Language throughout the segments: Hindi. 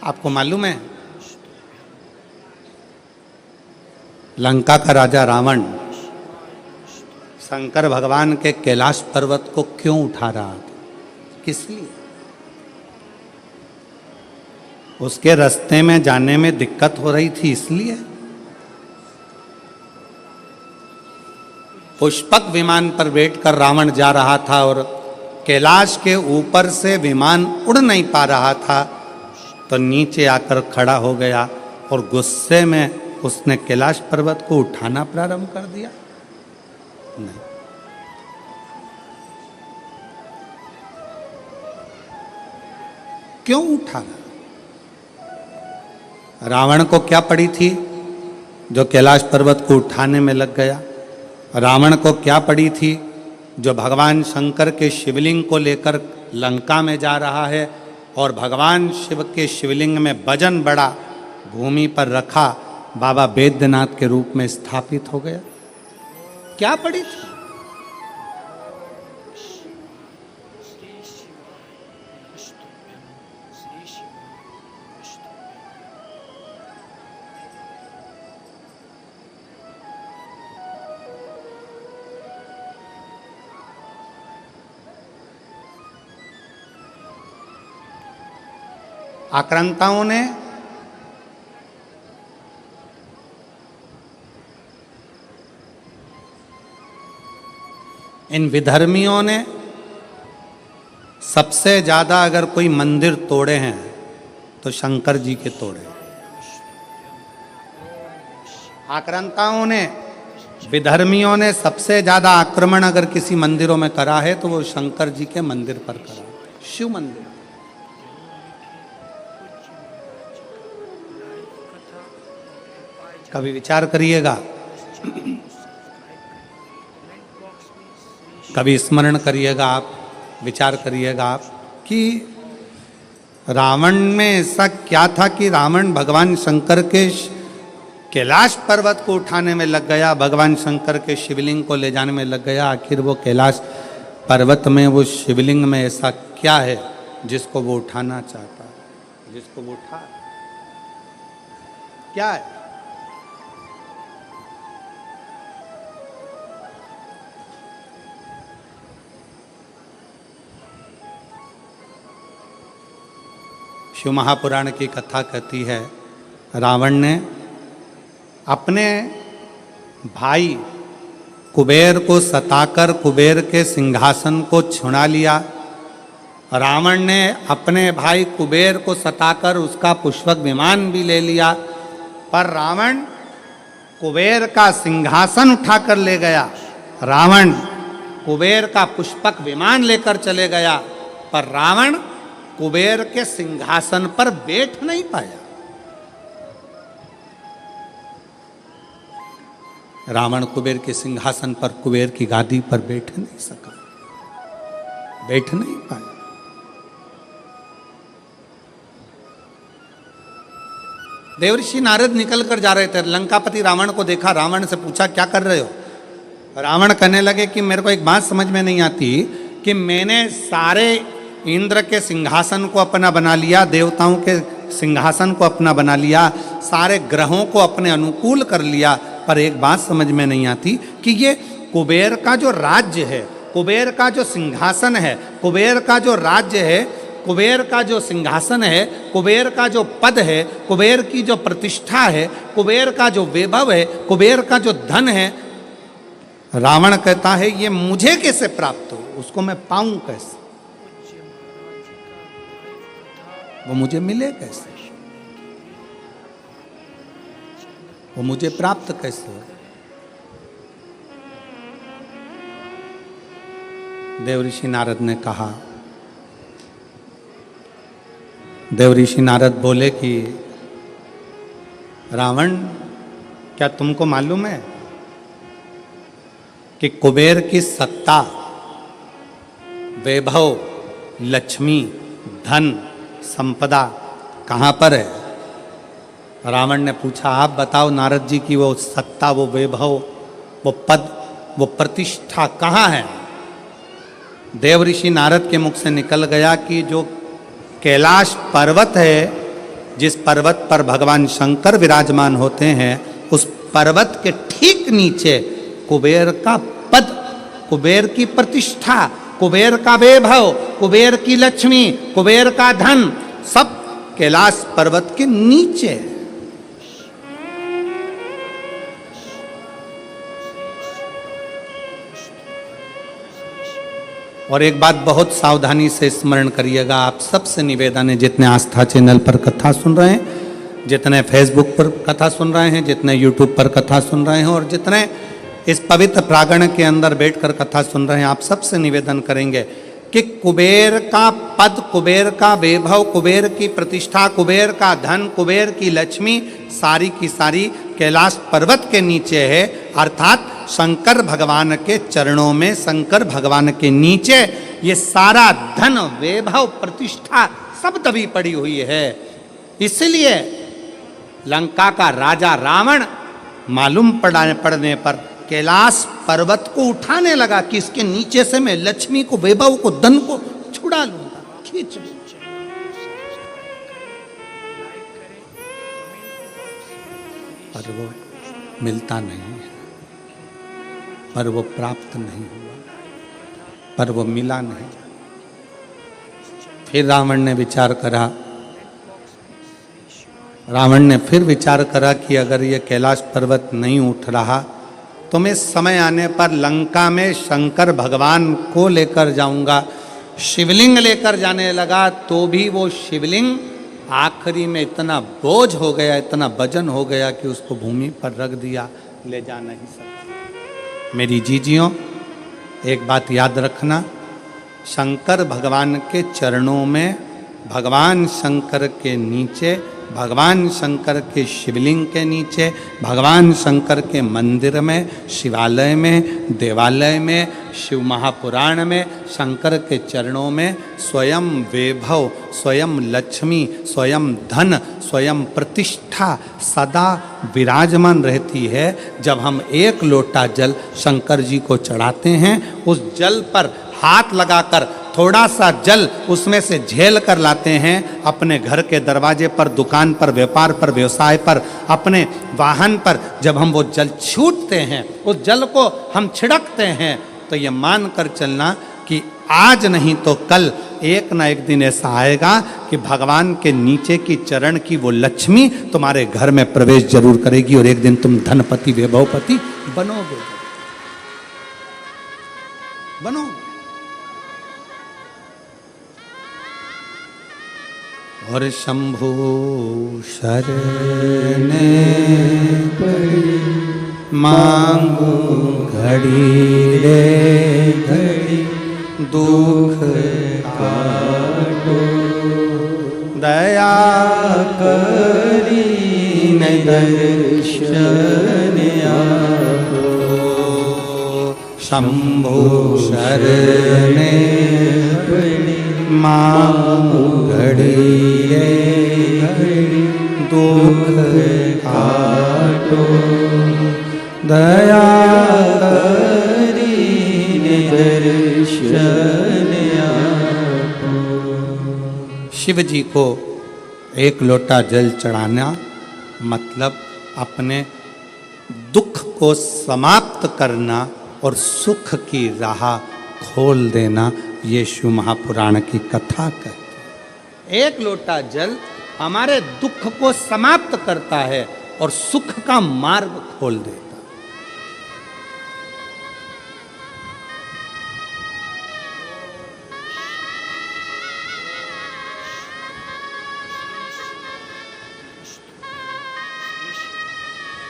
आपको मालूम है लंका का राजा रावण शंकर भगवान के कैलाश पर्वत को क्यों उठा रहा था? किस लिए? उसके रास्ते में जाने में दिक्कत हो रही थी इसलिए। पुष्पक विमान पर बैठकर रावण जा रहा था और कैलाश के ऊपर से विमान उड़ नहीं पा रहा था, तो नीचे आकर खड़ा हो गया और गुस्से में उसने कैलाश पर्वत को उठाना प्रारंभ कर दिया। नहीं, क्यों उठाना? रावण को क्या पड़ी थी जो कैलाश पर्वत को उठाने में लग गया? रावण को क्या पड़ी थी जो भगवान शंकर के शिवलिंग को लेकर लंका में जा रहा है और भगवान शिव के शिवलिंग में वजन बड़ा भूमि पर रखा बाबा बैद्यनाथ के रूप में स्थापित हो गया? क्या पड़ी थी? आक्रांताओं ने इन विधर्मियों ने सबसे ज्यादा अगर कोई मंदिर तोड़े हैं तो शंकर जी के तोड़े। आक्रांताओं ने विधर्मियों ने सबसे ज्यादा आक्रमण अगर किसी मंदिरों में करा है तो वो शंकर जी के मंदिर पर करा, शिव मंदिर। कभी विचार करिएगा, कभी स्मरण करिएगा आप, विचार करिएगा आप कि रावण में ऐसा क्या था कि रावण भगवान शंकर के कैलाश पर्वत को उठाने में लग गया, भगवान शंकर के शिवलिंग को ले जाने में लग गया। आखिर वो कैलाश पर्वत में, वो शिवलिंग में ऐसा क्या है जिसको वो उठाना चाहता है, जिसको वो उठा? क्या है? शिव महापुराण की कथा कहती है रावण ने अपने भाई कुबेर को सताकर कुबेर के सिंहासन को छुड़ा लिया। रावण ने अपने भाई कुबेर को सताकर उसका पुष्पक विमान भी ले लिया, पर रावण कुबेर का सिंहासन उठाकर ले गया। रावण कुबेर का पुष्पक विमान लेकर चले गया, पर रावण कुबेर के सिंहासन पर बैठ नहीं पाया। रावण कुबेर के सिंहासन पर, कुबेर की गादी पर बैठ नहीं सका, बैठ नहीं पाया। देवर्षि नारद निकल कर जा रहे थे, लंकापति रावण को देखा, रावण से पूछा क्या कर रहे हो? रावण कहने लगे कि मेरे को एक बात समझ में नहीं आती कि मैंने सारे इंद्र के सिंहासन को अपना बना लिया, देवताओं के सिंहासन को अपना बना लिया, सारे ग्रहों को अपने अनुकूल कर लिया, पर एक बात समझ में नहीं आती कि ये कुबेर का जो राज्य है, कुबेर का जो सिंहासन है, कुबेर का जो राज्य है, कुबेर का जो सिंहासन है, कुबेर का जो पद है, कुबेर की जो प्रतिष्ठा है, कुबेर का जो वैभव है, कुबेर का जो धन है, रावण कहता है ये मुझे कैसे प्राप्त हो, उसको मैं पाऊं कैसे, वो मुझे मिले कैसे, वो मुझे प्राप्त कैसे हो? देवऋषि नारद ने कहा, देवऋषि नारद बोले कि रावण, क्या तुमको मालूम है कि कुबेर की सत्ता, वैभव, लक्ष्मी, धन, संपदा कहाँ पर है? रावण ने पूछा, आप बताओ नारद जी की वो सत्ता, वो वैभव, वो पद, वो प्रतिष्ठा कहाँ है? देवऋषि नारद के मुख से निकल गया कि जो कैलाश पर्वत है जिस पर्वत पर भगवान शंकर विराजमान होते हैं, उस पर्वत के ठीक नीचे कुबेर का पद, कुबेर की प्रतिष्ठा, कुबेर का वैभव, कुबेर की लक्ष्मी, कुबेर का धन, सब कैलाश पर्वत के नीचे। और एक बात बहुत सावधानी से स्मरण करिएगा, आप सबसे निवेदन है, जितने आस्था चैनल पर कथा सुन रहे हैं, जितने फेसबुक पर कथा सुन रहे हैं, जितने यूट्यूब पर कथा सुन रहे हैं, और जितने इस पवित्र प्रांगण के अंदर बैठकर कथा सुन रहे हैं, आप सबसे निवेदन करेंगे कि कुबेर का पद, कुबेर का वैभव, कुबेर की प्रतिष्ठा, कुबेर का धन, कुबेर की लक्ष्मी सारी की सारी कैलाश पर्वत के नीचे है, अर्थात शंकर भगवान के चरणों में, शंकर भगवान के नीचे ये सारा धन, वैभव, प्रतिष्ठा सब दबी पड़ी हुई है। इसलिए लंका का राजा रावण मालूम पड़ने पर कैलाश पर्वत को उठाने लगा कि इसके नीचे से मैं लक्ष्मी को, वैभव को, धन को छुड़ा लूंगा, खींच लूंगा। पर वो मिलता नहीं है, पर वो प्राप्त नहीं हुआ, पर वो मिला नहीं। फिर रावण ने विचार करा, रावण ने फिर विचार करा कि अगर ये कैलाश पर्वत नहीं उठ रहा तो मैं समय आने पर लंका में शंकर भगवान को लेकर जाऊंगा। शिवलिंग लेकर जाने लगा तो भी वो शिवलिंग आखिरी में इतना बोझ हो गया, इतना वजन हो गया कि उसको भूमि पर रख दिया, ले जा नहीं सकता। मेरी जीजियों, एक बात याद रखना, शंकर भगवान के चरणों में, भगवान शंकर के नीचे, भगवान शंकर के शिवलिंग के नीचे, भगवान शंकर के मंदिर में, शिवालय में, देवालय में, शिव महापुराण में, शंकर के चरणों में स्वयं वैभव, स्वयं लक्ष्मी, स्वयं धन, स्वयं प्रतिष्ठा सदा विराजमान रहती है। जब हम एक लोटा जल शंकर जी को चढ़ाते हैं, उस जल पर हाथ लगाकर थोड़ा सा जल उसमें से झेल कर लाते हैं, अपने घर के दरवाजे पर, दुकान पर, व्यापार पर, व्यवसाय पर, अपने वाहन पर जब हम वो जल छूटते हैं, उस जल को हम छिड़कते हैं, तो ये मान कर चलना कि आज नहीं तो कल एक ना एक दिन ऐसा आएगा कि भगवान के नीचे की चरण की वो लक्ष्मी तुम्हारे घर में प्रवेश जरूर करेगी और एक दिन तुम धनपति, वैभवपति बनोगे, बनोगे। और शंभु शरणे पड़ी मांगू घड़ी रे घड़ी, दुख काटो दया करी न दर्शन आपो। शंभु शरणे पड़ी मांगू घड़ी रे घड़ी, दुख काटो दया करी दर्शन आपो। शिव जी को एक लोटा जल चढ़ाना मतलब अपने दुख को समाप्त करना और सुख की राह खोल देना, ये शिव महापुराण की कथा कहती है। एक लोटा जल हमारे दुख को समाप्त करता है और सुख का मार्ग खोल देता है।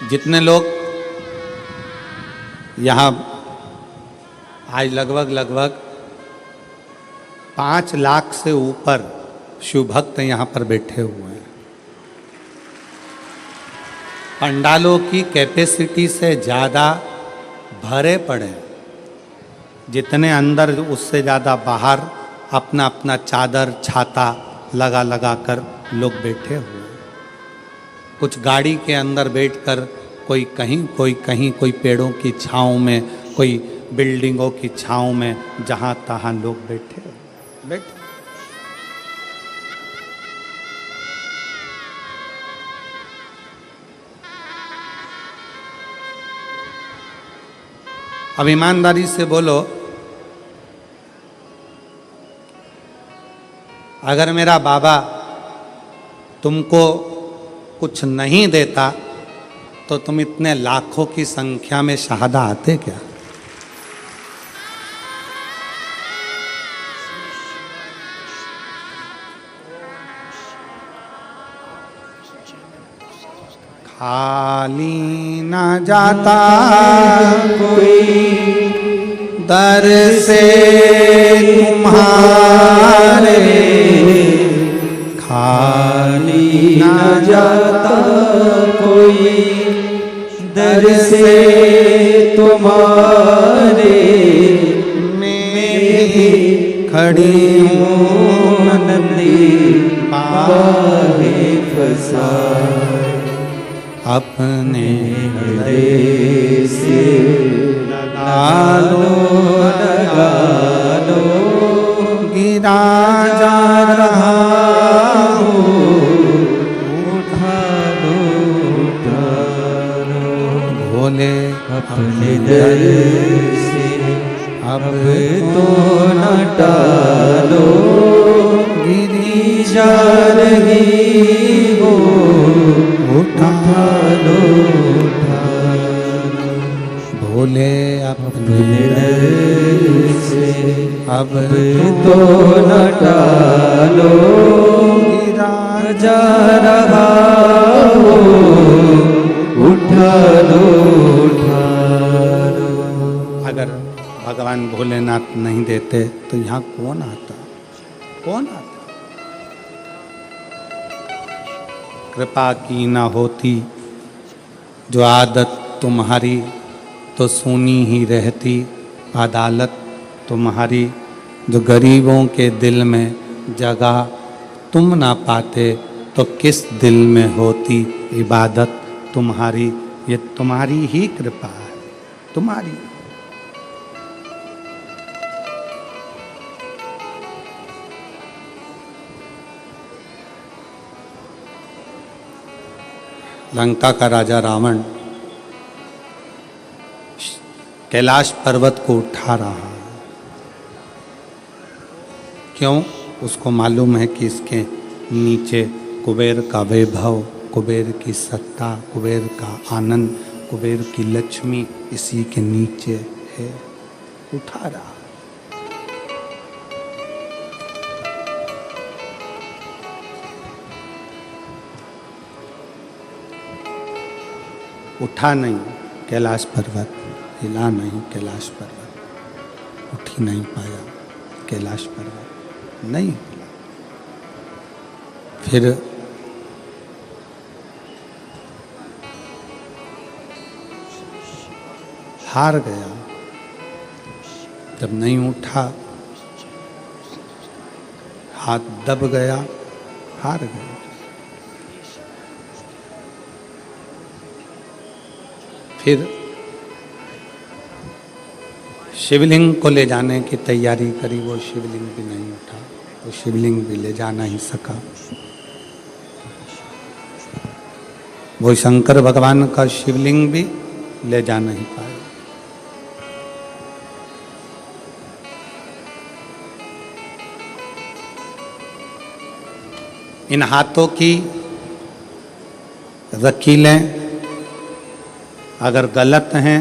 जितने लोग यहाँ आज लगभग 5 लाख से ऊपर शिव भक्त यहाँ पर बैठे हुए हैं। पंडालों की कैपेसिटी से ज़्यादा भरे पड़े, जितने अंदर उससे ज़्यादा बाहर अपना अपना चादर छाता लगा कर लोग बैठे हुए हैं। कुछ गाड़ी के अंदर बैठकर कोई कहीं, कोई पेड़ों की छाँव में, कोई बिल्डिंगों की छाँव में, जहाँ तहाँ लोग बैठे। अब ईमानदारी से बोलो, अगर मेरा बाबा तुमको कुछ नहीं देता तो तुम इतने लाखों की संख्या में शहादा आते क्या? खाली ना जाता कोई दर से तुम्हारे, खाली ना जाता कोई दर से तुम्हारे, मैं खड़ी हूँ नदी पावे फसाए, अपने हृदय से लगा लो गिरा जा रहा उठा लो भोले अपने दर से अब तो न टालो, गिरी जा रही हो उठा लो भोले अपने दर से अब तो न टालो, गिरा जा रहा हो उठा लो। अगर भगवान भोलेनाथ नहीं देते तो यहाँ कौन आता? कौन आता? कृपा की ना होती जो आदत तुम्हारी तो सुनी ही रहती अदालत तुम्हारी, जो गरीबों के दिल में जगह तुम ना पाते तो किस दिल में होती इबादत तुम्हारी। ये तुम्हारी ही कृपा है, तुम्हारी। लंका का राजा रावण कैलाश पर्वत को उठा रहा है। क्यों? उसको मालूम है कि इसके नीचे कुबेर का वैभव, कुबेर की सत्ता, कुबेर का आनंद, कुबेर की लक्ष्मी इसी के नीचे है। उठा रहा। उठा नहीं कैलाश पर्वत, हिला नहीं कैलाश पर्वत, उठ ही नहीं पाया कैलाश पर्वत, नहीं हिला। फिर हार गया। जब नहीं उठा, हाथ दब गया, हार गया। फिर शिवलिंग को ले जाने की तैयारी करी, वो शिवलिंग भी नहीं उठा, तो शिवलिंग भी ले जा नहीं सका। वो शंकर भगवान का शिवलिंग भी ले जा नहीं पाया। इन हाथों की रकीलें अगर गलत हैं,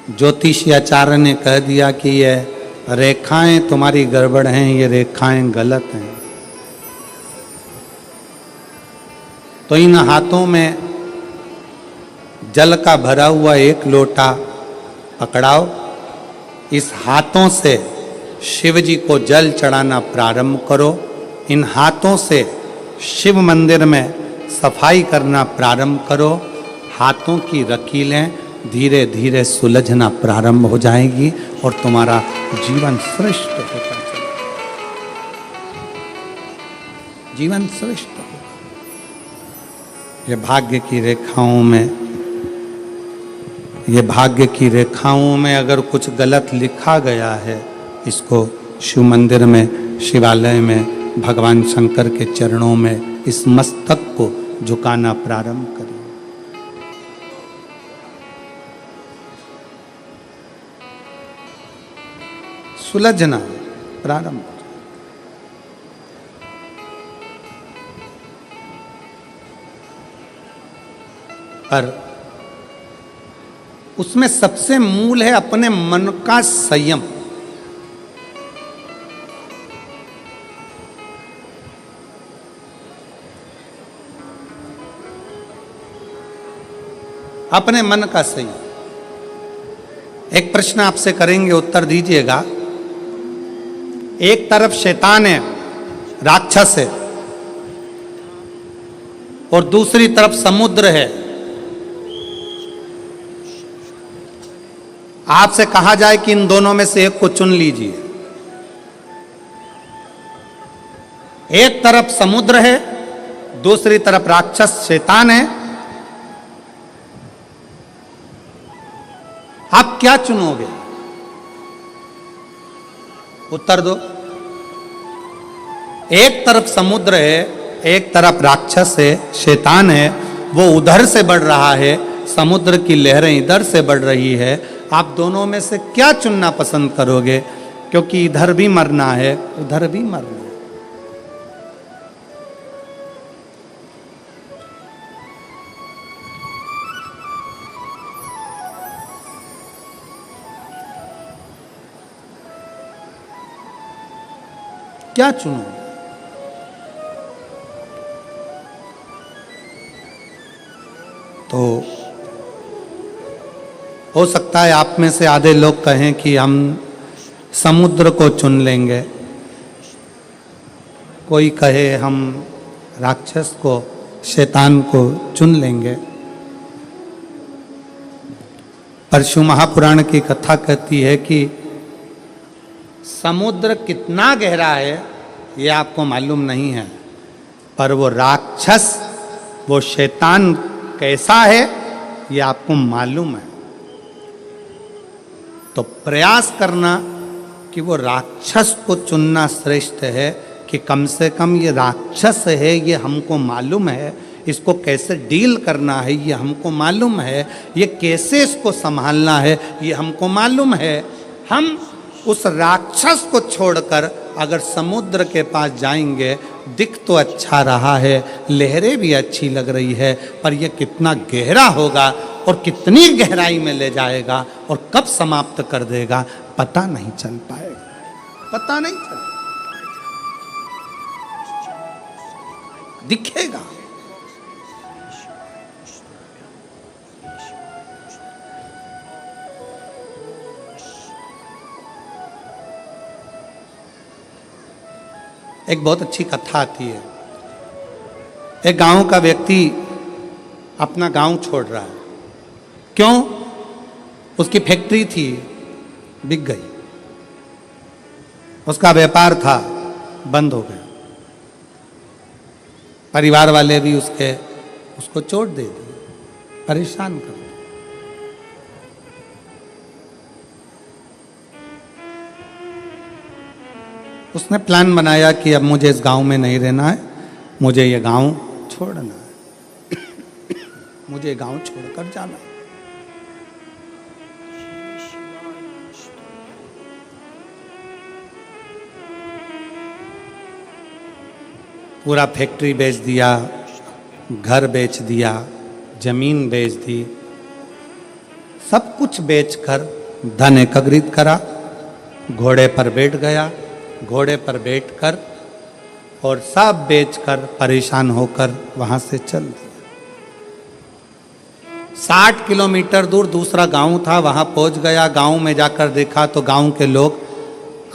ज्योतिषी आचार्य ने कह दिया कि ये रेखाएं तुम्हारी गड़बड़ हैं, ये रेखाएं गलत हैं, तो इन हाथों में जल का भरा हुआ एक लोटा पकड़ाओ। इस हाथों से शिव जी को जल चढ़ाना प्रारंभ करो। इन हाथों से शिव मंदिर में सफाई करना प्रारंभ करो। हाथों की रकीलें धीरे धीरे सुलझना प्रारंभ हो जाएगी और तुम्हारा जीवन श्रेष्ठ होता चलेगा, जीवन श्रेष्ठ होगा। ये भाग्य की रेखाओं में, ये भाग्य की रेखाओं में अगर कुछ गलत लिखा गया है, इसको शिव मंदिर में, शिवालय में, भगवान शंकर के चरणों में इस मस्तक को झुकाना प्रारंभ करें। सुलझना प्रारंभ हो जाए। पर उसमें सबसे मूल है अपने मन का संयम। अपने मन का संयम। एक प्रश्न आपसे करेंगे, उत्तर दीजिएगा। एक तरफ शैतान है, राक्षस है, और दूसरी तरफ समुद्र है। आपसे कहा जाए कि इन दोनों में से एक को चुन लीजिए। एक तरफ समुद्र है, दूसरी तरफ राक्षस शैतान है। आप क्या चुनोगे? उत्तर दो। एक तरफ समुद्र है, एक तरफ राक्षस है, शैतान है, वो उधर से बढ़ रहा है, समुद्र की लहरें इधर से बढ़ रही है। आप दोनों में से क्या चुनना पसंद करोगे? क्योंकि इधर भी मरना है, उधर भी मरना है। क्या चुनोगे? तो हो सकता है आप में से आधे लोग कहें कि हम समुद्र को चुन लेंगे, कोई कहे हम राक्षस को, शैतान को चुन लेंगे। परशु महापुराण की कथा कहती है कि समुद्र कितना गहरा है ये आपको मालूम नहीं है, पर वो राक्षस, वो शैतान कैसा है ये आपको मालूम है। तो प्रयास करना कि वो राक्षस को चुनना श्रेष्ठ है, कि कम से कम ये राक्षस है, ये हमको मालूम है, इसको कैसे डील करना है ये हमको मालूम है, ये कैसे इसको संभालना है ये हमको मालूम है। हम उस राक्षस को छोड़कर अगर समुद्र के पास जाएंगे, दिख तो अच्छा रहा है, लहरें भी अच्छी लग रही है, पर यह कितना गहरा होगा और कितनी गहराई में ले जाएगा और कब समाप्त कर देगा पता नहीं चल पाएगा, पता नहीं चल दिखेगा। एक बहुत अच्छी कथा आती है। एक गांव का व्यक्ति अपना गांव छोड़ रहा है। क्यों? उसकी फैक्ट्री थी, बिक गई, उसका व्यापार था, बंद हो गया, परिवार वाले भी उसको चोट दे दी, परेशान कर दिया। उसने प्लान बनाया कि अब मुझे इस गांव में नहीं रहना है, मुझे ये गांव छोड़ना है, मुझे ये गांव छोड़कर जाना है। पूरा फैक्ट्री बेच दिया, घर बेच दिया, जमीन बेच दी, सब कुछ बेचकर धन एकत्रित करा, घोड़े पर बैठ गया, घोड़े पर बैठकर और सब बेचकर परेशान होकर वहां से चल दिया। 60 किलोमीटर दूर दूसरा गांव था, वहां पहुंच गया। गांव में जाकर देखा तो गांव के लोग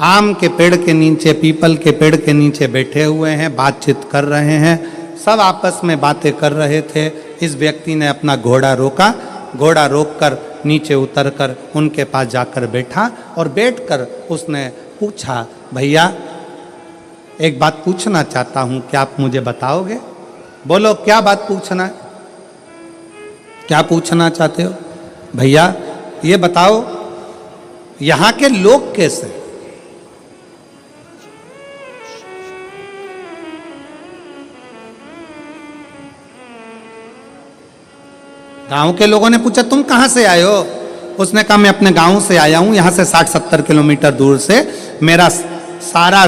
आम के पेड़ के नीचे, पीपल के पेड़ के नीचे बैठे हुए हैं, बातचीत कर रहे हैं, सब आपस में बातें कर रहे थे। इस व्यक्ति ने अपना घोड़ा रोका, घोड़ा रोककर नीचे उतरकर उनके पास जाकर बैठा और बैठकर उसने पूछा, भैया एक बात पूछना चाहता हूं, क्या आप मुझे बताओगे? बोलो क्या बात पूछना है, क्या पूछना चाहते हो? भैया ये बताओ यहां के लोग कैसे? गांव के लोगों ने पूछा तुम कहां से आए हो? उसने कहा मैं अपने गांव से आया हूं, यहां से 60-70 किलोमीटर दूर से, मेरा सारा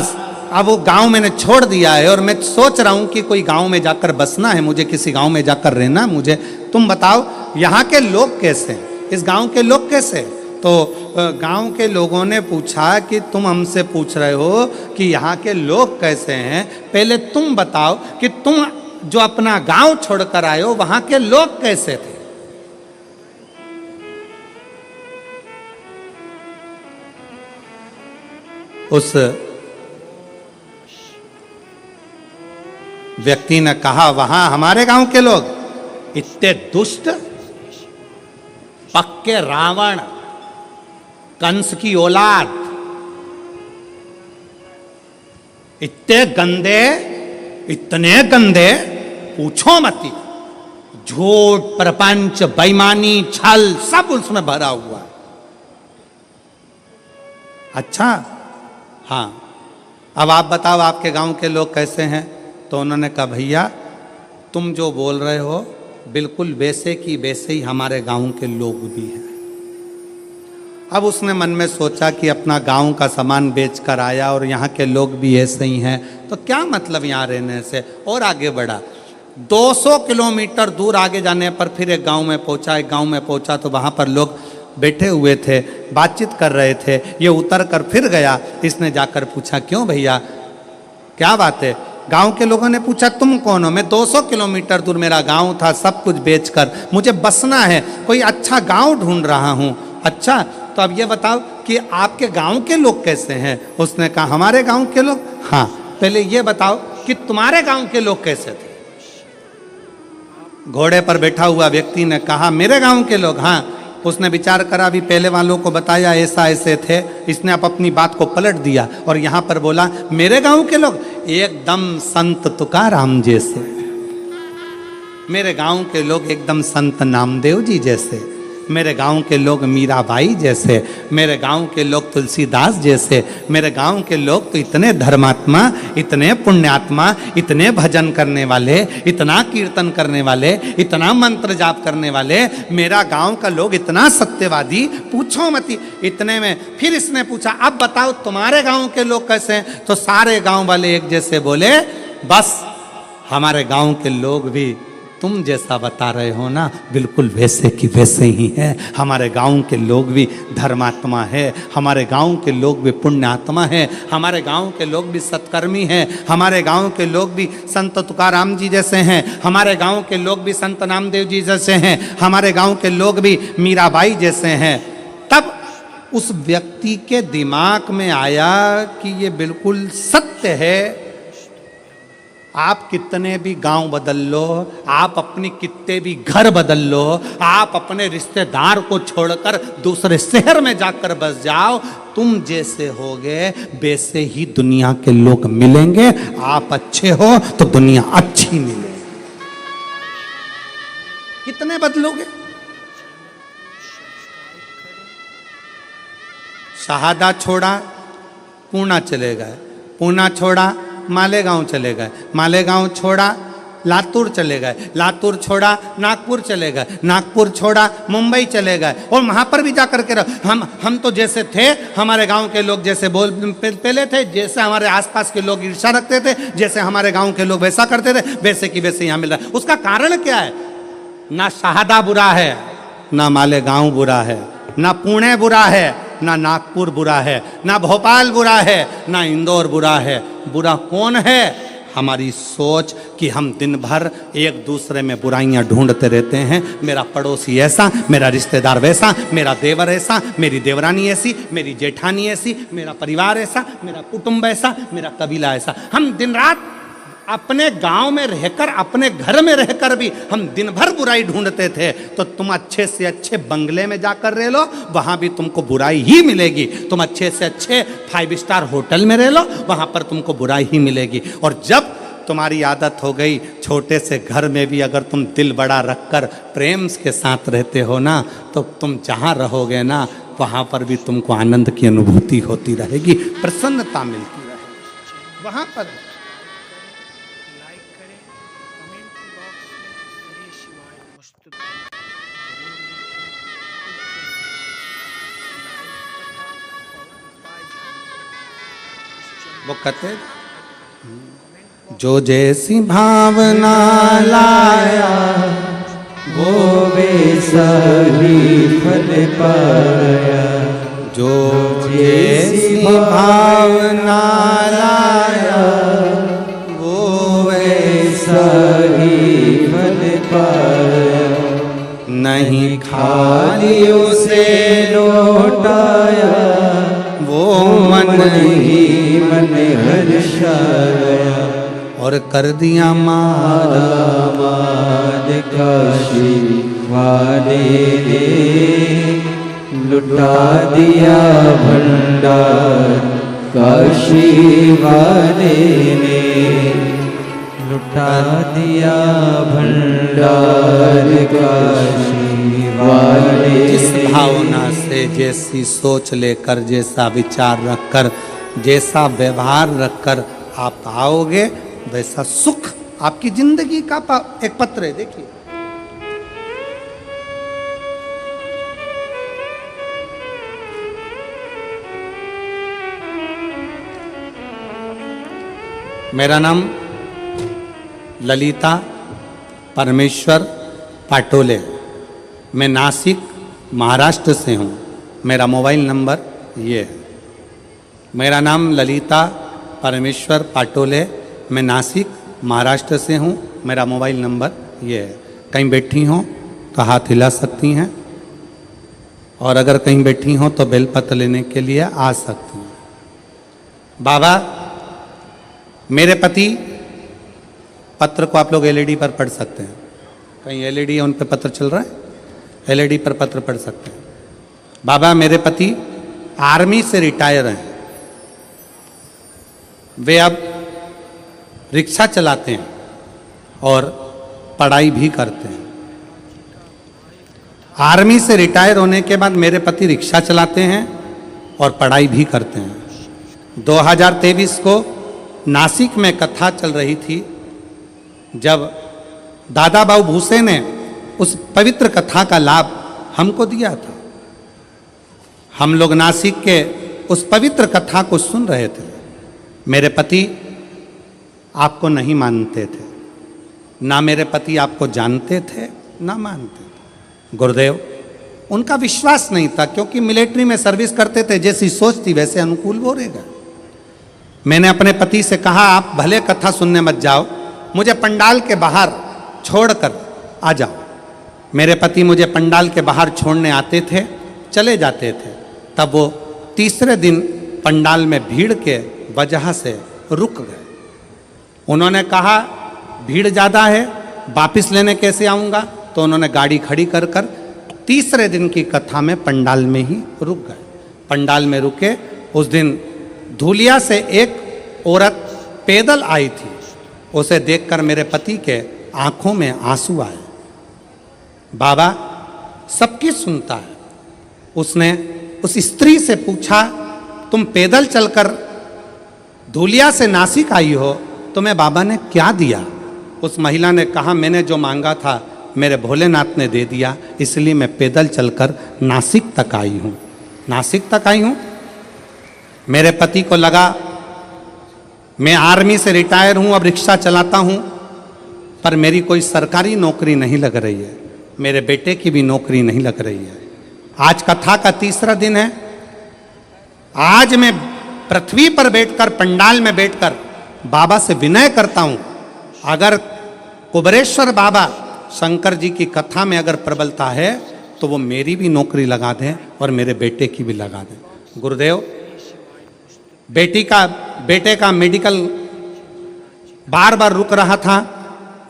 अब वो गांव मैंने छोड़ दिया है और मैं सोच रहा हूं कि कोई गांव में जाकर बसना है मुझे, किसी गांव में जाकर रहना मुझे। तुम बताओ यहाँ के लोग कैसे हैं, इस गांव के लोग कैसे हैं? तो गांव के लोगों ने पूछा कि तुम हमसे पूछ रहे हो कि यहाँ के लोग कैसे हैं, पहले तुम बताओ कि तुम जो अपना गांव छोड़कर आए हो वहां के लोग कैसे थे? उस व्यक्ति ने कहा वहां हमारे गांव के लोग इतने दुष्ट, पक्के रावण, कंस की औलाद, इतने गंदे पूछो मती। झूठ, प्रपंच, बेईमानी, छल सब उसमें भरा हुआ है। अच्छा, हाँ, अब आप बताओ आपके गांव के लोग कैसे हैं? तो उन्होंने कहा भैया तुम जो बोल रहे हो बिल्कुल वैसे की वैसे ही हमारे गांव के लोग भी हैं। अब उसने मन में सोचा कि अपना गांव का सामान बेच कर आया और यहाँ के लोग भी ऐसे ही हैं, तो क्या मतलब यहाँ रहने से, और आगे बढ़ा। 200 किलोमीटर दूर आगे जाने पर फिर एक गांव में पहुंचा। एक गांव में पहुंचा तो वहाँ पर लोग बैठे हुए थे, बातचीत कर रहे थे। ये उतर कर फिर गया, इसने जाकर पूछा क्यों भैया क्या बात है? गांव के लोगों ने पूछा तुम कौन हो? मैं 200 किलोमीटर दूर मेरा गांव था, सब कुछ बेचकर मुझे बसना है, कोई अच्छा गांव ढूंढ रहा हूं। अच्छा, तो अब ये बताओ कि आपके गांव के लोग कैसे हैं? उसने कहा हमारे गांव के लोग, हाँ, पहले ये बताओ कि तुम्हारे गांव के लोग कैसे थे? घोड़े पर बैठा हुआ व्यक्ति ने कहा मेरे गांव के लोग, हाँ। उसने विचार करा, अभी पहले वालों को बताया ऐसा ऐसे थे, इसने अब अपनी बात को पलट दिया और यहाँ पर बोला मेरे गांव के लोग एकदम संत तुकाराम जैसे, मेरे गांव के लोग एकदम संत नामदेव जी जैसे, मेरे गांव के लोग मीराबाई जैसे, मेरे गांव के लोग तुलसीदास जैसे, मेरे गांव के लोग तो इतने धर्मात्मा, इतने पुण्यात्मा, इतने भजन करने वाले, इतना कीर्तन करने वाले, इतना मंत्र जाप करने वाले, मेरा गांव का लोग इतना सत्यवादी, पूछो मती। इतने में फिर इसने पूछा अब बताओ तुम्हारे गांव के लोग कैसे हैं? तो सारे गांव वाले एक जैसे बोले बस हमारे गांव के लोग भी तुम जैसा बता रहे हो ना बिल्कुल वैसे की वैसे ही है। हमारे गांव के लोग भी धर्मात्मा है, हमारे गांव के लोग भी पुण्यात्मा है, हमारे गांव के लोग भी सत्कर्मी हैं, हमारे गांव के लोग भी संत तुकाराम जी जैसे हैं, हमारे गांव के लोग भी संत नामदेव जी जैसे हैं, हमारे गांव के लोग भी मीराबाई जैसे हैं। तब उस व्यक्ति के दिमाग में आया कि ये बिल्कुल सत्य है। आप कितने भी गांव बदल लो, आप अपनी कितने भी घर बदल लो, आप अपने रिश्तेदार को छोड़कर दूसरे शहर में जाकर बस जाओ, तुम जैसे होगे वैसे ही दुनिया के लोग मिलेंगे। आप अच्छे हो तो दुनिया अच्छी मिलेगी। कितने बदलोगे? शहादा छोड़ा पूना चले गए, पूना छोड़ा मालेगांव चले गए, मालेगांव छोड़ा लातूर चले गए, लातूर छोड़ा नागपुर चले गए, नागपुर छोड़ा मुंबई चले गए और वहाँ पर भी जाकर के हम तो जैसे थे हमारे गांव के लोग जैसे पहले थे, जैसे हमारे आसपास के लोग ईर्ष्या रखते थे, जैसे हमारे गांव के लोग वैसा करते थे, वैसे की वैसे यहाँ मिल रहा है। उसका कारण क्या है? ना शहादा बुरा है, ना मालेगांव बुरा है, ना पुणे बुरा है, ना नागपुर बुरा है, ना भोपाल बुरा है, ना इंदौर बुरा है। बुरा कौन है? हमारी सोच कि हम दिन भर एक दूसरे में बुराइयां ढूंढते रहते हैं। मेरा पड़ोसी ऐसा, मेरा रिश्तेदार वैसा, मेरा देवर ऐसा, मेरी देवरानी ऐसी, मेरी जेठानी ऐसी, मेरा परिवार ऐसा, मेरा कुटुंब ऐसा, मेरा कबीला ऐसा। हम दिन रात अपने गांव में रहकर, अपने घर में रहकर भी हम दिन भर बुराई ढूंढते थे। तो तुम अच्छे से अच्छे बंगले में जाकर रह लो, वहां भी तुमको बुराई ही मिलेगी। तुम अच्छे से अच्छे 5 स्टार होटल में रह लो, वहां पर तुमको बुराई ही मिलेगी। और जब तुम्हारी आदत हो गई छोटे से घर में भी अगर तुम दिल बड़ा रखकर प्रेम के साथ रहते हो ना, तो तुम जहाँ रहोगे ना वहाँ पर भी तुमको आनंद की अनुभूति होती रहेगी, प्रसन्नता मिलती रहेगी वहाँ पर। वो कहते जो जैसी भावना लाया वो वैसा ही फल पाया, जो जैसी भावना लाया वो वैसा ही फल पाया। नहीं खाली उसे लौटाया, वो मन ही मन हर्षाया। और कर दिया माला माल काशी वाले ने, लुटा दिया भंडार काशी वाले ने, लुटा दिया भंडार काशी वाले। जिस भावना से, जैसी सोच लेकर, जैसा विचार रखकर, जैसा व्यवहार रखकर आप आओगे, वैसा सुख आपकी जिंदगी का एक पत्र है। देखिए, मेरा नाम ललिता परमेश्वर पाटोले, मैं नासिक महाराष्ट्र से हूँ। मेरा मोबाइल नंबर ये है। मेरा नाम ललिता परमेश्वर पाटोले, मैं नासिक महाराष्ट्र से हूँ। मेरा मोबाइल नंबर ये है। कहीं बैठी हों तो हाथ हिला सकती हैं, और अगर कहीं बैठी हों तो बेलपत्र लेने के लिए आ सकती हैं। बाबा, मेरे पति, पत्र को आप लोग एलईडी पर पढ़ सकते हैं। कहीं एलईडी है उन पर पत्र चल रहा है, एलईडी पर पत्र पढ़ सकते हैं। बाबा, मेरे पति आर्मी से रिटायर हैं। वे अब रिक्शा चलाते हैं और पढ़ाई भी करते हैं। आर्मी से रिटायर होने के बाद मेरे पति रिक्शा चलाते हैं और पढ़ाई भी करते हैं। 2023 को नासिक में कथा चल रही थी, जब दादा बाबू भूसे ने उस पवित्र कथा का लाभ हमको दिया था। हम लोग नासिक के उस पवित्र कथा को सुन रहे थे। मेरे पति आपको नहीं मानते थे, ना मेरे पति आपको जानते थे ना मानते थे। गुरुदेव, उनका विश्वास नहीं था, क्योंकि मिलिट्री में सर्विस करते थे। जैसी सोच थी वैसे अनुकूल बोलेगा। मैंने अपने पति से कहा, आप भले कथा सुनने मत जाओ, मुझे पंडाल के बाहर छोड़कर आ जाओ। मेरे पति मुझे पंडाल के बाहर छोड़ने आते थे, चले जाते थे। तब वो तीसरे दिन पंडाल में भीड़ के वजह से रुक गए। उन्होंने कहा, भीड़ ज़्यादा है, वापस लेने कैसे आऊँगा? तो उन्होंने गाड़ी खड़ी कर कर तीसरे दिन की कथा में पंडाल में ही रुक गए। पंडाल में रुके। उस दिन धूलिया से एक औरत पैदल आई थी। उसे देखकर मेरे पति के आंखों में आंसू आए। बाबा सबकी सुनता है। उसने उस स्त्री से पूछा, तुम पैदल चलकर धूलिया से नासिक आई हो, तुम्हें बाबा ने क्या दिया? उस महिला ने कहा, मैंने जो मांगा था मेरे भोलेनाथ ने दे दिया, इसलिए मैं पैदल चलकर नासिक तक आई हूँ। नासिक तक आई हूँ। मेरे पति को लगा मैं आर्मी से रिटायर हूँ, अब रिक्शा चलाता हूँ, पर मेरी कोई सरकारी नौकरी नहीं लग रही है, मेरे बेटे की भी नौकरी नहीं लग रही है। आज कथा का तीसरा दिन है। आज मैं पृथ्वी पर बैठकर, पंडाल में बैठकर बाबा से विनय करता हूँ, अगर कुबरेश्वर बाबा शंकर जी की कथा में अगर प्रबलता है तो वो मेरी भी नौकरी लगा दें और मेरे बेटे की भी लगा दें। गुरुदेव, बेटे का मेडिकल बार बार रुक रहा था।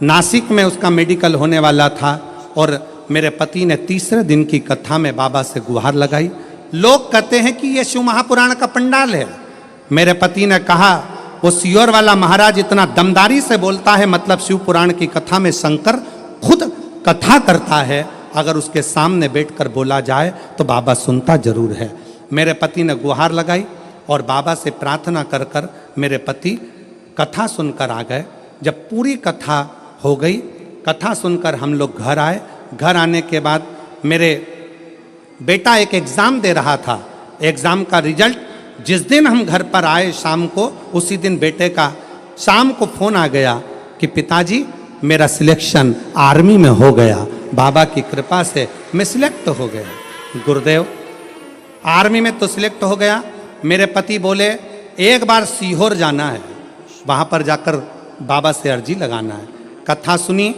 नासिक में उसका मेडिकल होने वाला था, और मेरे पति ने तीसरे दिन की कथा में बाबा से गुहार लगाई। लोग कहते हैं कि ये शिव महापुराण का पंडाल है। मेरे पति ने कहा, वो सियोर वाला महाराज इतना दमदारी से बोलता है, मतलब शिव पुराण की कथा में शंकर खुद कथा करता है, अगर उसके सामने बैठकर बोला जाए तो बाबा सुनता जरूर है। मेरे पति ने गुहार लगाई और बाबा से प्रार्थना कर कर मेरे पति कथा सुनकर आ गए। जब पूरी कथा हो गई, कथा सुनकर हम लोग घर आए। घर आने के बाद मेरे बेटा एक एग्ज़ाम दे रहा था। एग्ज़ाम का रिजल्ट जिस दिन हम घर पर आए शाम को, उसी दिन बेटे का शाम को फोन आ गया कि पिताजी मेरा सिलेक्शन आर्मी में हो गया, बाबा की कृपा से मैं सिलेक्ट हो गया। गुरुदेव, आर्मी में तो सिलेक्ट हो गया। मेरे पति बोले एक बार सीहोर जाना है, वहाँ पर जाकर बाबा से अर्जी लगाना है। कथा सुनी,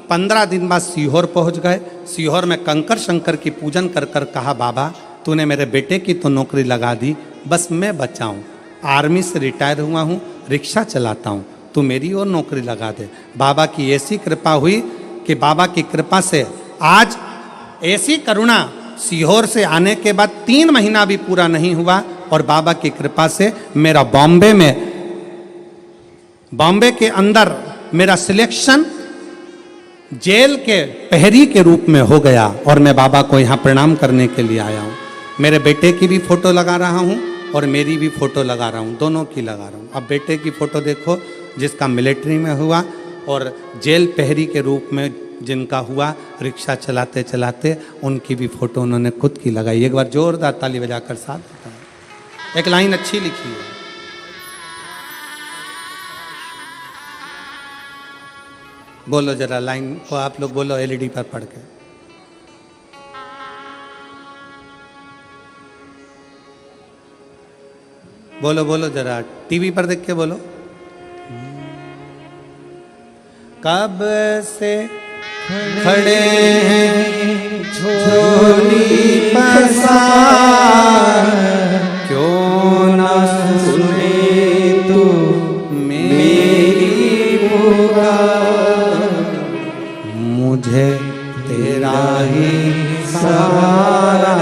15 दिन बाद सीहोर पहुँच गए। सीहोर में कंकर शंकर की पूजन कर कर कहा, बाबा तूने मेरे बेटे की तो नौकरी लगा दी, बस मैं बचा हूँ, आर्मी से रिटायर हुआ हूँ, रिक्शा चलाता हूँ, तू मेरी और नौकरी लगा दे। बाबा की ऐसी कृपा हुई कि बाबा की कृपा से आज ऐसी करुणा, सीहोर से आने के बाद 3 महीना भी पूरा नहीं हुआ और बाबा की कृपा से मेरा बॉम्बे के अंदर मेरा सिलेक्शन जेल के प्रहरी के रूप में हो गया और मैं बाबा को यहाँ प्रणाम करने के लिए आया हूँ। मेरे बेटे की भी फोटो लगा रहा हूँ और मेरी भी फोटो लगा रहा हूँ, दोनों की लगा रहा हूँ। अब बेटे की फोटो देखो जिसका मिलिट्री में हुआ और जेल प्रहरी के रूप में जिनका हुआ रिक्शा चलाते चलाते, उनकी भी फोटो उन्होंने खुद की लगाई। एक बार जोरदार ताली बजाकर साथ देता हूँ। एक लाइन अच्छी लिखी है, बोलो जरा लाइन को आप लोग बोलो एलईडी पर पढ़ के। बोलो बोलो जरा टीवी पर देख के बोलो। कब से खड़े हैं झोली पसार, क्यों ना सुने तू मेरी पुकार, मुझे तेरा ही सहारा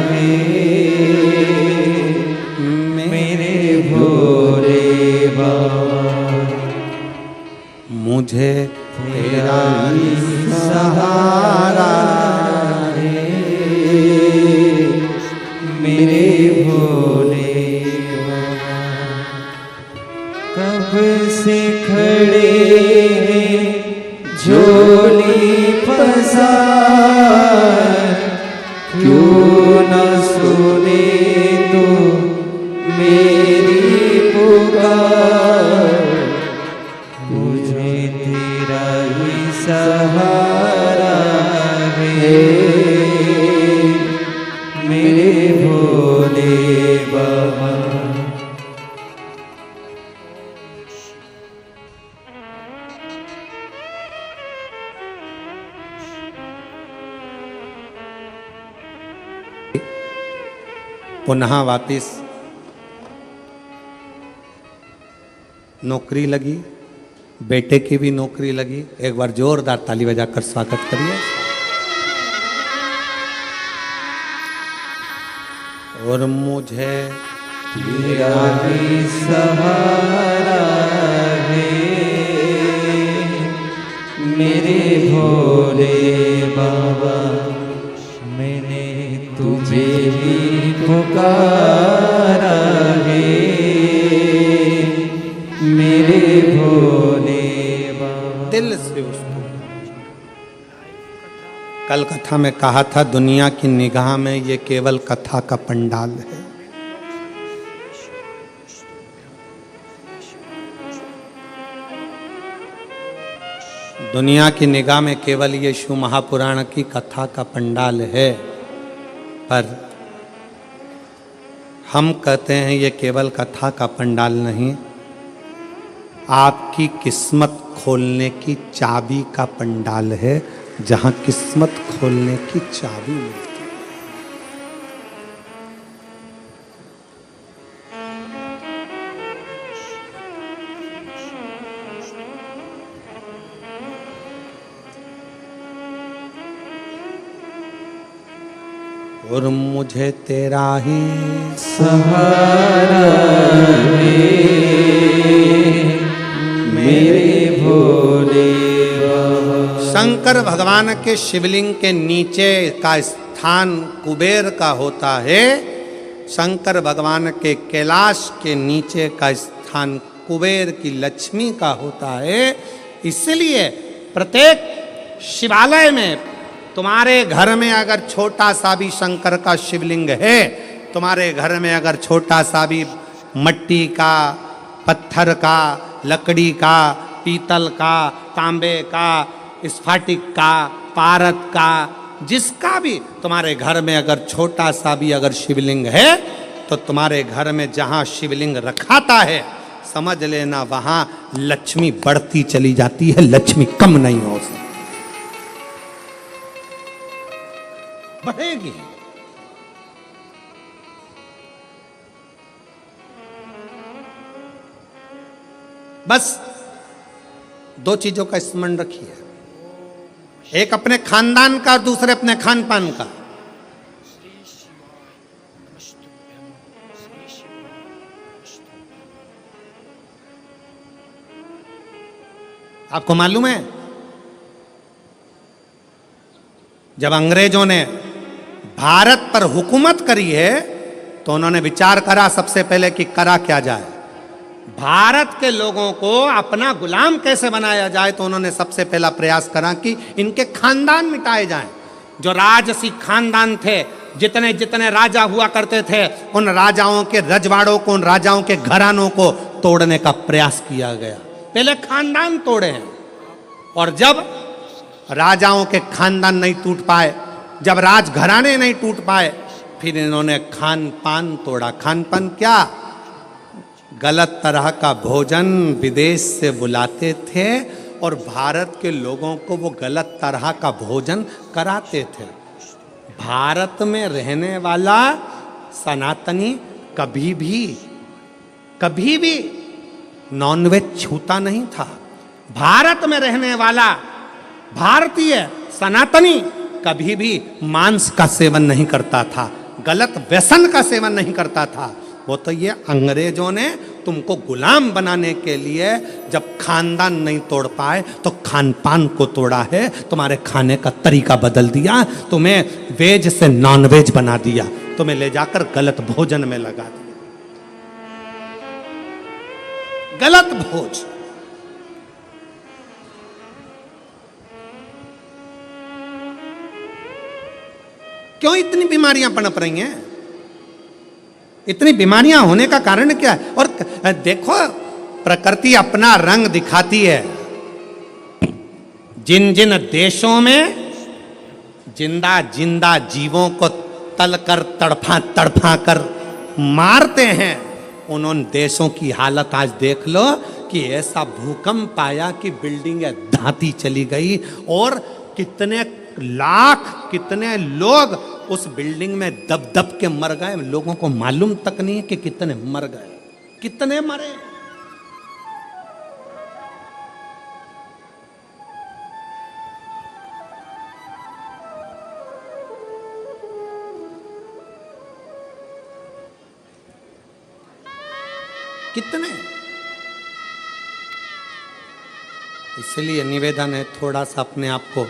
है, मेरे भोले बाबा, मुझे तेरा ही सहारा है, मेरे भोले बाबा। कब से खड़े हैं झोली पसार, क्यों न सुने तो मेरी पुकार, मुझे तेरा ही सहारा है, मेरे भोले बाबा। पुनः वापिस नौकरी लगी, बेटे की भी नौकरी लगी। एक बार जोरदार ताली बजाकर स्वागत करिए। और मुझे तेरा ही सहारा है, मेरे भोले बाबा, मैंने तुझे ही पुकारा है, मेरे भोले बाबा। दिल से उसको कल कथा में कहा था, दुनिया की निगाह में ये केवल कथा का पंडाल है। दुनिया की निगाह में केवल ये शिव महापुराण की कथा का पंडाल है, पर हम कहते हैं ये केवल कथा का पंडाल नहीं, आपकी किस्मत खोलने की चाबी का पंडाल है, जहां किस्मत खोलने की चाबी मिलती है। और मुझे तेरा ही सहारा है, मेरे भोले बाबा। शंकर भगवान के शिवलिंग के नीचे का स्थान कुबेर का होता है, शंकर भगवान के कैलाश के नीचे का स्थान कुबेर की लक्ष्मी का होता है। इसलिए प्रत्येक शिवालय में तुम्हारे घर में अगर छोटा सा भी शंकर का शिवलिंग है तुम्हारे घर में अगर छोटा सा भी मट्टी का, पत्थर का, लकड़ी का, पीतल का, तांबे का, स्फटिक का, पारद का, जिसका भी तुम्हारे घर में अगर छोटा सा भी अगर शिवलिंग है, तो तुम्हारे घर में जहां शिवलिंग रखाता है, समझ लेना वहां लक्ष्मी बढ़ती चली जाती है, लक्ष्मी कम नहीं हो सकती, बढ़ेगी। बस दो चीजों का स्मरण रखिए, एक अपने खानदान का, दूसरे अपने खान पान का। आपको मालूम है, जब अंग्रेजों ने भारत पर हुकूमत करी है, तो उन्होंने विचार करा सबसे पहले कि करा क्या जाए, भारत के लोगों को अपना गुलाम कैसे बनाया जाए। तो उन्होंने सबसे पहला प्रयास करा कि इनके खानदान मिटाए जाएं। जो राजसी खानदान थे, जितने जितने राजा हुआ करते थे, उन राजाओं के रजवाड़ों को, उन राजाओं के घरानों को तोड़ने का प्रयास किया गया। पहले खानदान तोड़े हैं, और जब राजाओं के खानदान नहीं टूट पाए, जब राजघराने नहीं टूट पाए, फिर इन्होंने खान पान तोड़ा। खान पान क्या? गलत तरह का भोजन विदेश से बुलाते थे और भारत के लोगों को वो गलत तरह का भोजन कराते थे। भारत में रहने वाला सनातनी कभी भी नॉनवेज छूता नहीं था। भारत में रहने वाला भारतीय सनातनी कभी भी मांस का सेवन नहीं करता था, गलत व्यसन का सेवन नहीं करता था। वो तो ये अंग्रेजों ने तुमको गुलाम बनाने के लिए जब खानदान नहीं तोड़ पाए तो खान पान को तोड़ा है, तुम्हारे खाने का तरीका बदल दिया, तुम्हें वेज से नॉन वेज बना दिया, तुम्हें ले जाकर गलत भोजन में लगा दिया, गलत भोज। क्यों इतनी बीमारियां पनप रही हैं? इतनी बीमारियां होने का कारण क्या है? और देखो, प्रकृति अपना रंग दिखाती है। जिन जिन देशों में जिंदा जिंदा जीवों को तलकर तड़फा कर मारते हैं, उन देशों की हालत आज देख लो कि ऐसा भूकंप आया कि बिल्डिंगें धाती चली गई, और कितने लाख, कितने लोग उस बिल्डिंग में दब दब के मर गए। लोगों को मालूम तक नहीं है कि कितने मर गए, कितने मरे। कितने। इसलिए निवेदन है, थोड़ा सा अपने आप को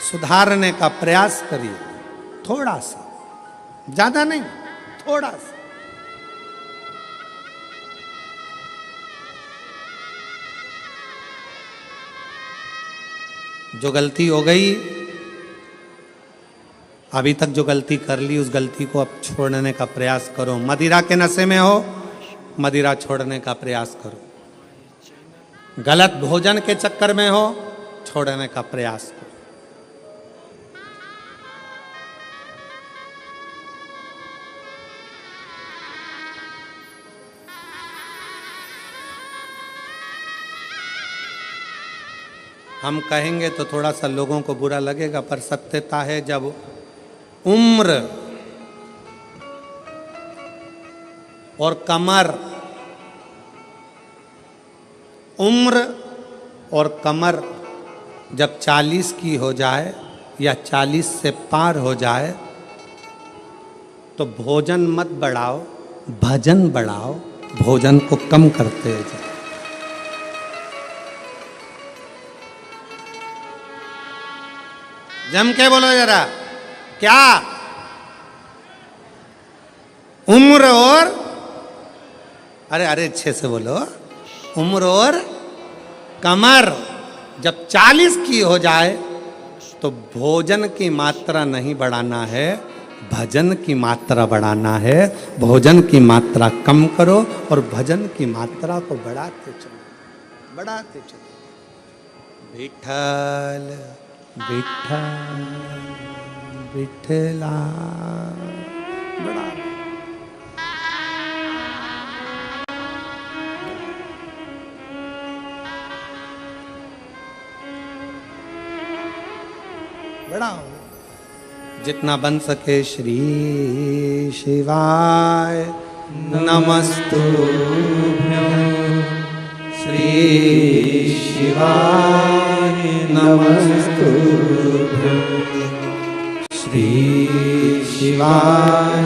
सुधारने का प्रयास करिए, थोड़ा सा, ज्यादा नहीं, थोड़ा सा। जो गलती हो गई, अभी तक जो गलती कर ली, उस गलती को अब छोड़ने का प्रयास करो। मदिरा के नशे में हो, मदिरा छोड़ने का प्रयास करो। गलत भोजन के चक्कर में हो, छोड़ने का प्रयास करो। हम कहेंगे तो थोड़ा सा लोगों को बुरा लगेगा, पर सत्यता है, जब उम्र और कमर, उम्र और कमर जब 40 की हो जाए या 40 से पार हो जाए, तो भोजन मत बढ़ाओ, भजन बढ़ाओ, भोजन को कम करते जाओ। जम के बोलो जरा, क्या? उम्र और, अरे अच्छे से बोलो, उम्र और कमर जब 40 की हो जाए तो भोजन की मात्रा नहीं बढ़ाना है, भजन की मात्रा बढ़ाना है, भोजन की मात्रा कम करो और भजन की मात्रा को बढ़ाते चलो, बढ़ाते चलो। विठल विठल विठला, बढ़ा बढ़ाओ जितना बन सके। श्री शिवाय नमस्तुभ्यं, श्री शिवाय नमस्तुभ्यं, श्री शिवाय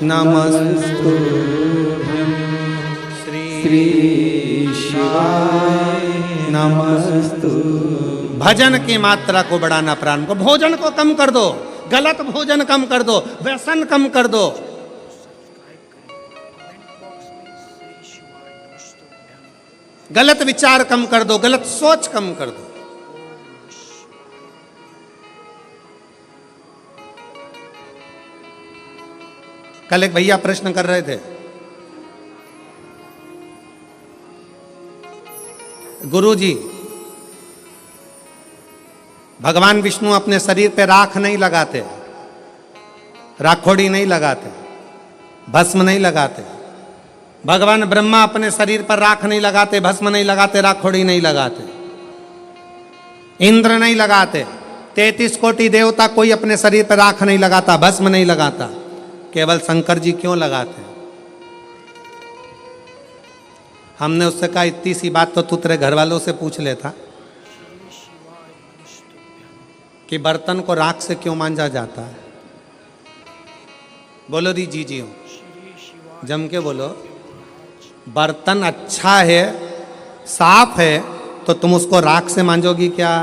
नमस्तुभ्यं, श्री शिवाय नमस्तुभ्यं। भजन की मात्रा को बढ़ाना, प्राण को, भोजन को कम कर दो, गलत भोजन कम कर दो, व्यसन कम कर दो। गलत विचार कम कर दो, गलत सोच कम कर दो। कल एक भैया प्रश्न कर रहे थे, गुरुजी भगवान विष्णु अपने शरीर पे राख नहीं लगाते, राखोड़ी नहीं लगाते, भस्म नहीं लगाते। भगवान ब्रह्मा अपने शरीर पर राख नहीं लगाते, भस्म नहीं लगाते, राखोड़ी नहीं लगाते, इंद्र नहीं लगाते, 33 कोटि देवता कोई अपने शरीर पर राख नहीं लगाता, भस्म नहीं लगाता। केवल शंकर जी क्यों लगाते? हमने उससे कहा इतनी सी बात तो तू तेरे घर वालों से पूछ लेता कि बर्तन को राख से क्यों मांजा जाता है। बोलो दी जी हो, जम के बोलो। बर्तन अच्छा है, साफ है, तो तुम उसको राख से मांजोगी क्या?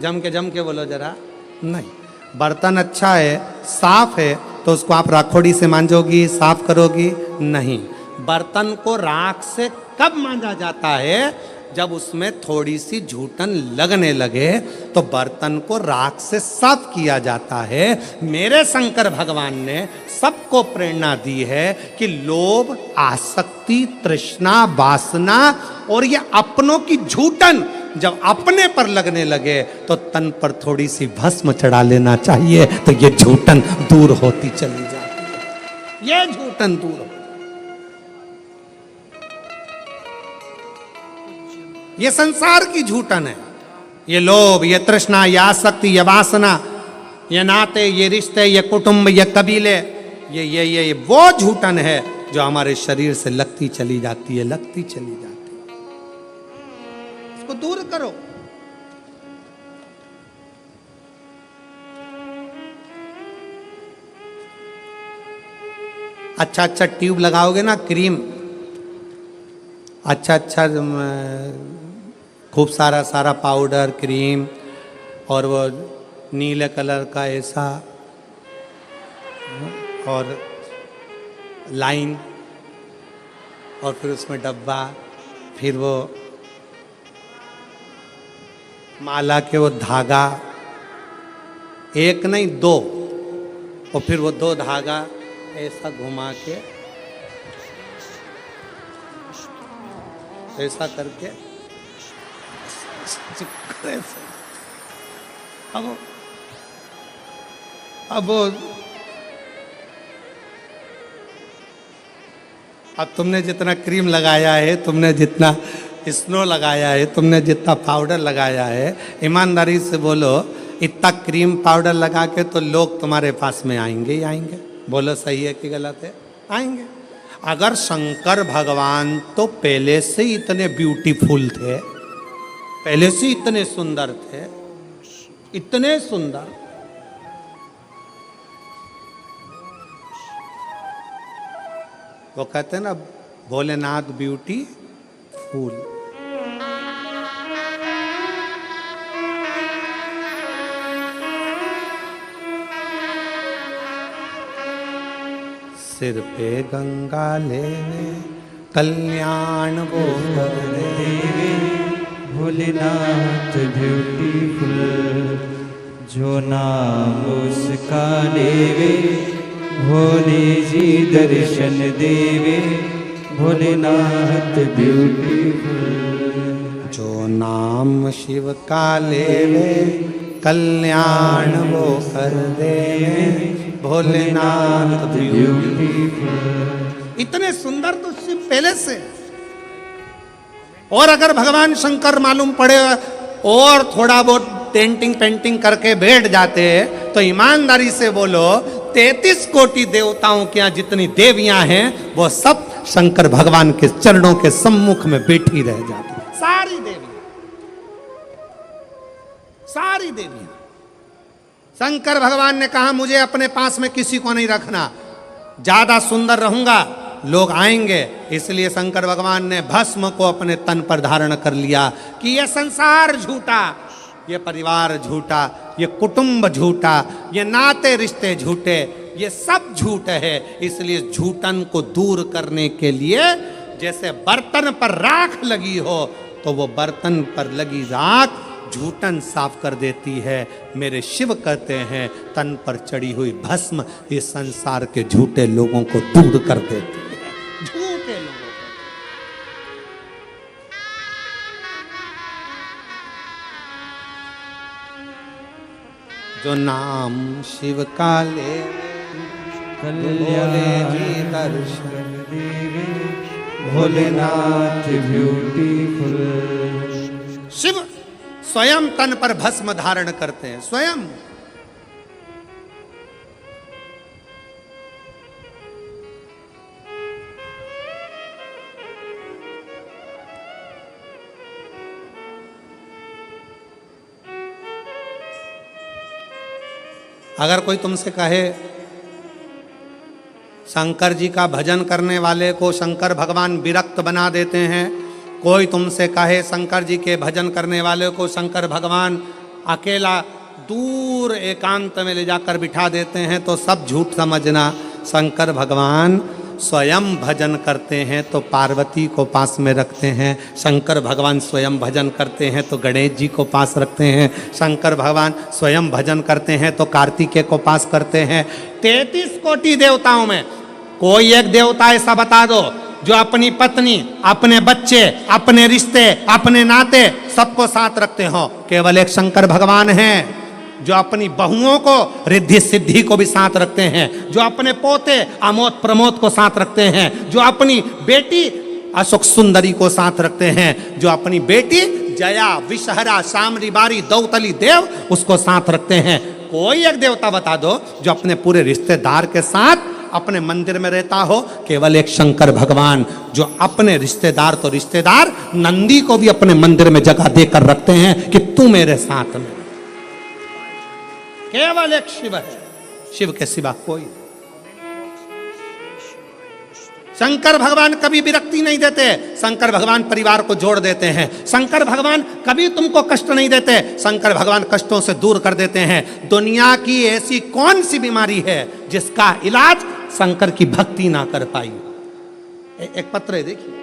जम के बोलो जरा। नहीं, बर्तन अच्छा है, साफ है, तो उसको आप राखोड़ी से मांजोगी, साफ करोगी? नहीं। बर्तन को राख से कब मांजा जाता है? जब उसमें थोड़ी सी झूठन लगने लगे तो बर्तन को राख से साफ किया जाता है। मेरे शंकर भगवान ने सबको प्रेरणा दी है कि लोभ, आसक्ति, तृष्णा, वासना और ये अपनों की झूठन जब अपने पर लगने लगे तो तन पर थोड़ी सी भस्म चढ़ा लेना चाहिए, तो ये झूठन दूर होती चली जाती है। ये झूठन दूर हो, ये संसार की झूठन है। ये लोभ, ये तृष्णा, ये आसक्ति, ये वासना, ये नाते, ये रिश्ते, ये कुटुंब, ये कबीले, ये वो झूठन है जो हमारे शरीर से लगती चली जाती है, लगती चली जाती है। इसको दूर करो। अच्छा अच्छा ट्यूब लगाओगे ना, क्रीम, अच्छा अच्छा खूब सारा सारा पाउडर, क्रीम और वो नीले कलर का ऐसा और लाइन और फिर उसमें डब्बा, फिर वो माला के वो धागा, एक नहीं दो, और फिर वो दो धागा ऐसा घुमा के ऐसा करके अब तुमने जितना क्रीम लगाया है, तुमने जितना स्नो लगाया है, तुमने जितना पाउडर लगाया है, ईमानदारी से बोलो, इतना क्रीम पाउडर लगा के तो लोग तुम्हारे पास में आएंगे ही आएंगे। बोलो सही है कि गलत है? आएंगे। अगर शंकर भगवान तो पहले से ही इतने ब्यूटीफुल थे, पहले से इतने सुंदर थे, इतने सुंदर, वो कहते हैं ना भोलेनाथ ब्यूटी फूल। सिर पे गंगा लेवे कल्याण वो कर देवे, भोलेनाथ ब्यूटीफुल, जो नाम उसका लेवे भोले जी दर्शन देवे भोलेनाथ ब्यूटीफुल। जो नाम शिव का लेवे कल्याण वो कर देवे भोलेनाथ ब्यूटीफुल। इतने सुंदर तो शिव पहले से, और अगर भगवान शंकर मालूम पड़े और थोड़ा बहुत पेंटिंग पेंटिंग करके बैठ जाते तो ईमानदारी से बोलो 33 कोटि देवताओं के यहाँ जितनी देवियां हैं वो सब शंकर भगवान के चरणों के सम्मुख में बैठी रह जाती, सारी देवियां, सारी देवियां। शंकर भगवान ने कहा मुझे अपने पास में किसी को नहीं रखना, ज्यादा सुंदर रहूंगा लोग आएंगे, इसलिए शंकर भगवान ने भस्म को अपने तन पर धारण कर लिया कि यह संसार झूठा, ये परिवार झूठा, ये कुटुंब झूठा, ये नाते रिश्ते झूठे, ये सब झूठ है। इसलिए झूठन को दूर करने के लिए जैसे बर्तन पर राख लगी हो तो वो बर्तन पर लगी राख झूठन साफ कर देती है। मेरे शिव कहते हैं तन पर चढ़ी हुई भस्म इस संसार के झूठे लोगों को दूर कर देती है, झूठे लोगों को। जो नाम शिव का ले कल्याण जी दर्शन देवे भोलेनाथ ब्यूटीफुल। शिव स्वयं तन पर भस्म धारण करते हैं, स्वयं। अगर कोई तुमसे कहे शंकर जी का भजन करने वाले को शंकर भगवान विरक्त बना देते हैं, कोई तुमसे कहे शंकर जी के भजन करने वाले को शंकर भगवान अकेला दूर एकांत में ले जाकर बिठा देते हैं, तो सब झूठ समझना। शंकर भगवान स्वयं भजन करते हैं तो पार्वती को पास में रखते हैं, शंकर भगवान स्वयं भजन करते हैं तो गणेश जी को पास रखते हैं, शंकर भगवान स्वयं भजन करते हैं तो कार्तिकेय को पास करते हैं। 33 कोटि देवताओं में कोई एक देवता ऐसा बता दो जो अपनी पत्नी, अपने बच्चे, अपने रिश्ते, अपने नाते सबको साथ रखते हो। केवल एक शंकर भगवान हैं जो अपनी बहुओं को रिद्धि सिद्धि को भी साथ रखते हैं, जो अपने पोते अमोद प्रमोद को साथ रखते हैं, जो अपनी बेटी अशोक सुंदरी को साथ रखते हैं, जो अपनी बेटी जया विषहरा शामरी बारी दौतली देव उसको साथ रखते हैं। कोई एक देवता बता दो जो अपने पूरे रिश्तेदार के साथ अपने मंदिर में रहता हो। केवल एक शंकर भगवान जो अपने रिश्तेदार तो रिश्तेदार नंदी को भी अपने मंदिर में जगह देकर रखते हैं कि तू मेरे साथ में। केवल एक शिव है, शिव के सिवा कोई। शंकर भगवान कभी विरक्ति नहीं देते, शंकर भगवान परिवार को जोड़ देते हैं, शंकर भगवान कभी तुमको कष्ट नहीं देते, शंकर भगवान कष्टों से दूर कर देते हैं। दुनिया की ऐसी कौन सी बीमारी है जिसका इलाज शंकर की भक्ति ना कर पाई। एक पत्र है, देखिए।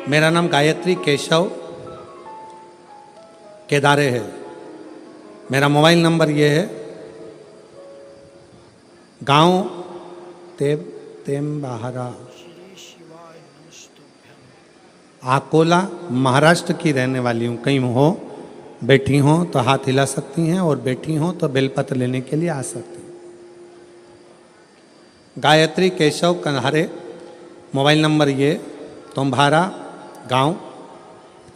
मेरा नाम गायत्री केशव केदारे है। मेरा मोबाइल नंबर ये है, गांव तेम्बाहरा, अकोला, महाराष्ट्र की रहने वाली हूँ। कहीं हो बैठी हो तो हाथ हिला सकती हैं और बैठी हो तो बेलपत्र लेने के लिए आ सकती हैं। गायत्री केशव कन्हारे, मोबाइल नंबर ये, तुम्हारा गांव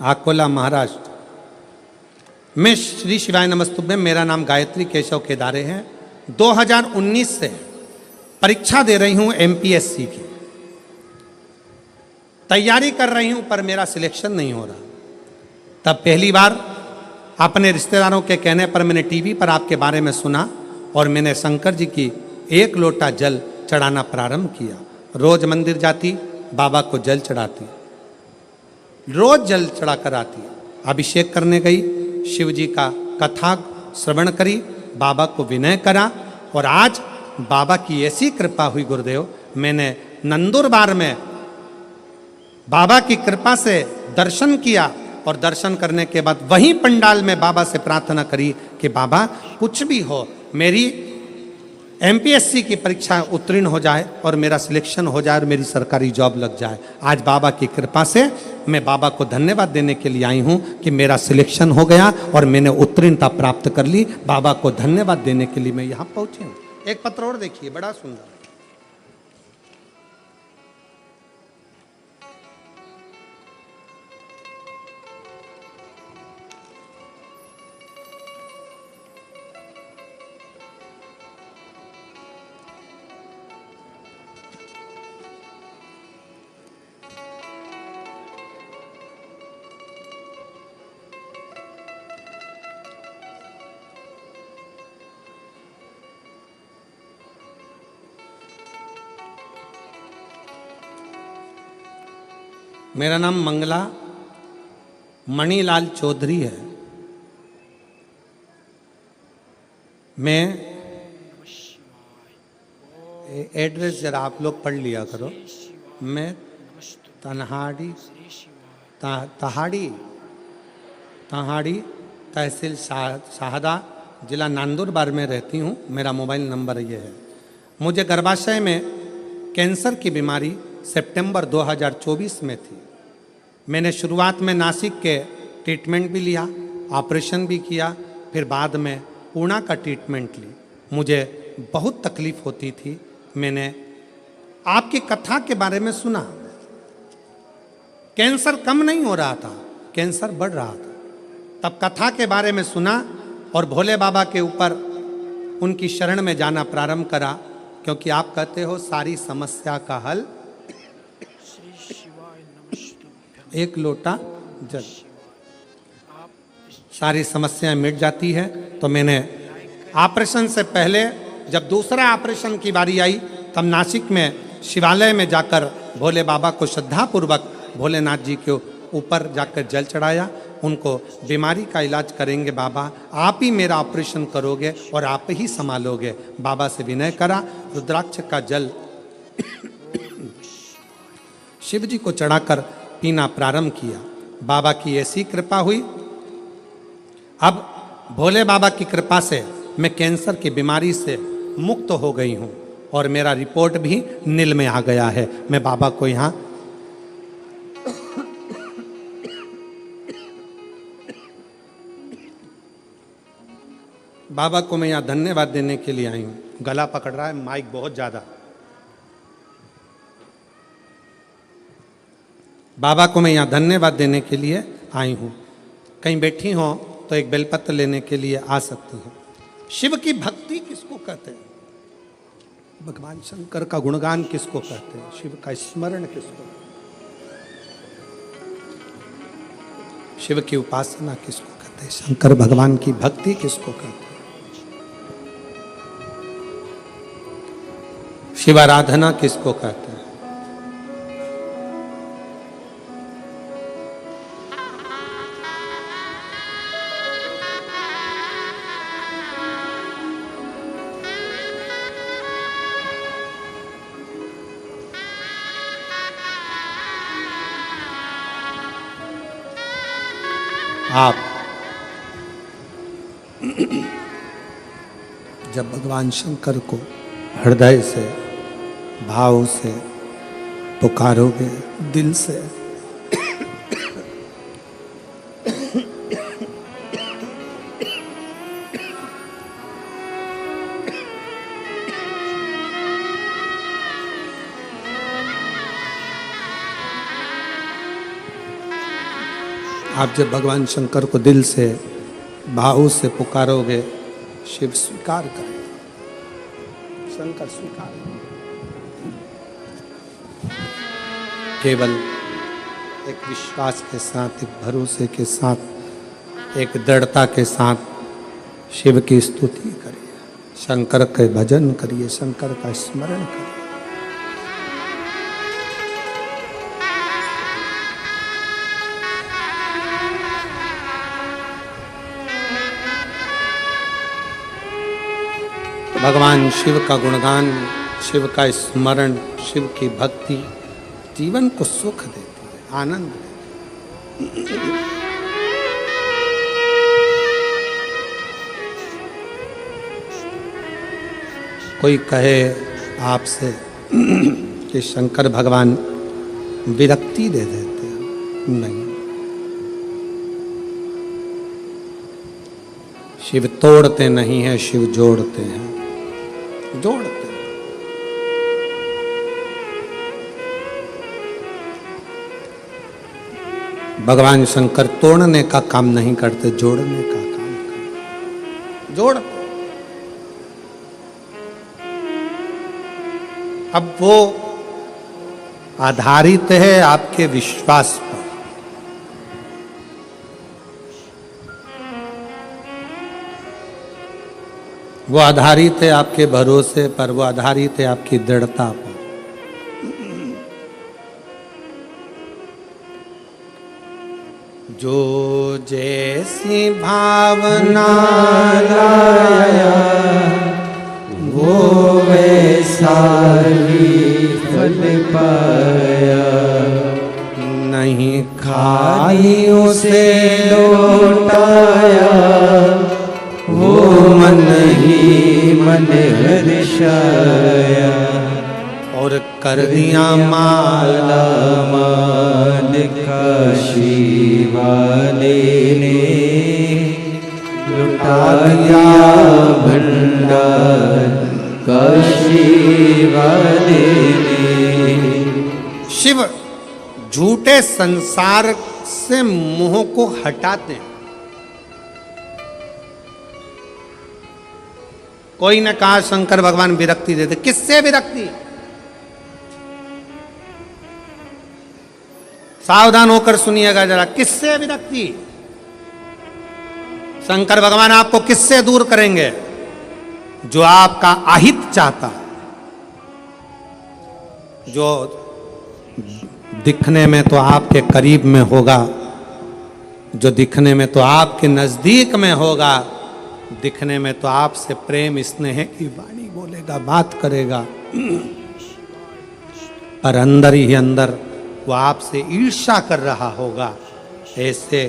अकोला महाराष्ट्र। मैं श्री शिवाय नमस्तुभ्यम, मेरा नाम गायत्री केशव केदारे है। 2019 से परीक्षा दे रही हूं एमपीएससी की, तैयारी कर रही हूं पर मेरा सिलेक्शन नहीं हो रहा। तब पहली बार अपने रिश्तेदारों के कहने पर मैंने टीवी पर आपके बारे में सुना और मैंने शंकर जी की 1 लोटा जल चढ़ाना प्रारंभ किया। रोज मंदिर जाती, बाबा को जल चढ़ाती, रोज जल चढ़ा कर आती। अभिषेक करने गई, शिव जी का कथा श्रवण करी, बाबा को विनय करा, और आज बाबा की ऐसी कृपा हुई गुरुदेव, मैंने नंदुरबार में बाबा की कृपा से दर्शन किया, और दर्शन करने के बाद वहीं पंडाल में बाबा से प्रार्थना करी कि बाबा कुछ भी हो, मेरी एमपीएससी की परीक्षा उत्तीर्ण हो जाए और मेरा सिलेक्शन हो जाए और मेरी सरकारी जॉब लग जाए। आज बाबा की कृपा से मैं बाबा को धन्यवाद देने के लिए आई हूँ कि मेरा सिलेक्शन हो गया और मैंने उत्तीर्णता प्राप्त कर ली। बाबा को धन्यवाद देने के लिए मैं यहाँ पहुँची हूँ। एक पत्र और देखिए, बड़ा सुंदर। मेरा नाम मंगला मणिलाल चौधरी है। मैं एड्रेस जरा आप लोग पढ़ लिया करो। मैं तहाड़ी तहसील शाहदा जिला नंदुरबार में रहती हूँ। मेरा मोबाइल नंबर ये है। मुझे गर्भाशय में कैंसर की बीमारी सितंबर 2024 में थी। मैंने शुरुआत में नासिक के ट्रीटमेंट भी लिया, ऑपरेशन भी किया, फिर बाद में पूना का ट्रीटमेंट ली। मुझे बहुत तकलीफ होती थी। मैंने आपकी कथा के बारे में सुना। कैंसर कम नहीं हो रहा था, कैंसर बढ़ रहा था। तब कथा के बारे में सुना और भोले बाबा के ऊपर उनकी शरण में जाना प्रारंभ करा, क्योंकि आप कहते हो सारी समस्या का हल एक लोटा जल, सारी समस्याएं मिट जाती है। तो मैंने ऑपरेशन से पहले जब दूसरा ऑपरेशन की बारी आई, तब नासिक में शिवालय में जाकर भोले बाबा को श्रद्धापूर्वक भोलेनाथ जी के ऊपर जाकर जल चढ़ाया। उनको बीमारी का इलाज करेंगे बाबा, आप ही मेरा ऑपरेशन करोगे और आप ही संभालोगे। बाबा से विनय करा, रुद्राक्ष का जल शिव जी को चढ़ाकर पीना प्रारंभ किया। बाबा की ऐसी कृपा हुई। अब भोले बाबा की कृपा से मैं कैंसर की बीमारी से मुक्त हो गई हूँ और मेरा रिपोर्ट भी नील में आ गया है। मैं बाबा को यहाँ बाबा को मैं यहाँ धन्यवाद देने के लिए आई हूँ। गला पकड़ रहा है माइक बहुत ज़्यादा। बाबा को मैं यहाँ धन्यवाद देने के लिए आई हूँ। कहीं बैठी हो तो एक बेलपत्र लेने के लिए आ सकती हो। शिव की भक्ति किसको कहते हैं? भगवान शंकर का गुणगान किसको कहते हैं? शिव का स्मरण किसको? शिव की उपासना किसको कहते हैं? शंकर भगवान की भक्ति किसको कहते हैं? शिव आराधना किसको कहते हैं? आप जब भगवान शंकर को हृदय से भाव से पुकारोगे, दिल से, आप जब भगवान शंकर को दिल से भाव से पुकारोगे, शिव स्वीकार करेगा, शंकर स्वीकार करेगा। केवल एक विश्वास के साथ, एक भरोसे के साथ, एक दृढ़ता के साथ शिव की स्तुति करिए, शंकर के भजन करिए, शंकर का स्मरण करिए। भगवान शिव का गुणगान, शिव का स्मरण, शिव की भक्ति जीवन को सुख देती है, आनंद देती है। कोई कहे आपसे कि शंकर भगवान विरक्ति दे देते हैं, नहीं, शिव तोड़ते नहीं हैं, शिव जोड़ते हैं, जोड़ते हैं। भगवान शंकर तोड़ने का काम नहीं करते, जोड़ने का काम करते, जोड़ते। अब वो आधारित है आपके विश्वास पर। वो आधारित है आपके भरोसे पर, वो आधारित है आपकी दृढ़ता पर। जो जैसी भावना लाया वो वैसा ही फल पाया, नहीं खाली उसे लौटाया, वो मन ही मन हर्षाया, और कर दिया माला माल काशी वाले ने, लुटा दिया भंडार काशी वाले ने। शिव झूठे संसार से मोह को हटाते हैं। कोई ने कहा शंकर भगवान विरक्ति देते, किससे विरक्ति? सावधान होकर सुनिएगा जरा, किससे विरक्ति? शंकर भगवान आपको किससे दूर करेंगे? जो आपका अहित चाहता, जो दिखने में तो आपके करीब में होगा, जो दिखने में तो आपके नजदीक में होगा, दिखने में तो आपसे प्रेम स्नेह की वाणी बोलेगा, बात करेगा, पर अंदर ही अंदर वो आपसे ईर्ष्या कर रहा होगा। ऐसे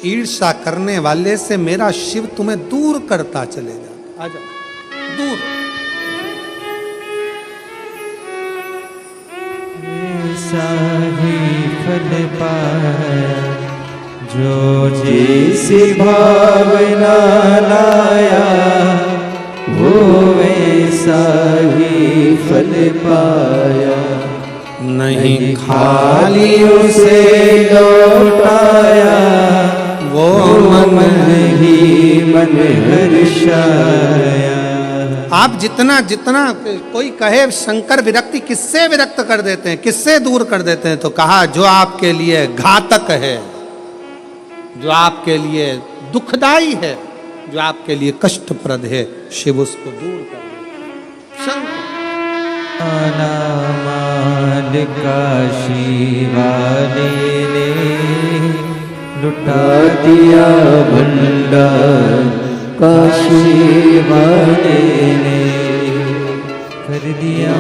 ईर्ष्या करने वाले से मेरा शिव तुम्हें दूर करता चलेगा। आजा दूर। ऐसा ही फल पाया, जो जैसी भावना लाया, वो वैसा ही फल पाया, नहीं खाली उसे लौटाया, वो मन ही मन हर्षाया। आप जितना जितना कोई कहे शंकर विरक्ति, किससे विरक्त कर देते हैं, किससे दूर कर देते हैं? तो कहा जो आपके लिए घातक है, जो आपके लिए दुखदाई है, जो आपके लिए कष्टप्रद है, शिव उसको दूर कर देते। शंकर माल काशी वाले ने, लुटा दिया भंडार काशी वाले ने, कर दिया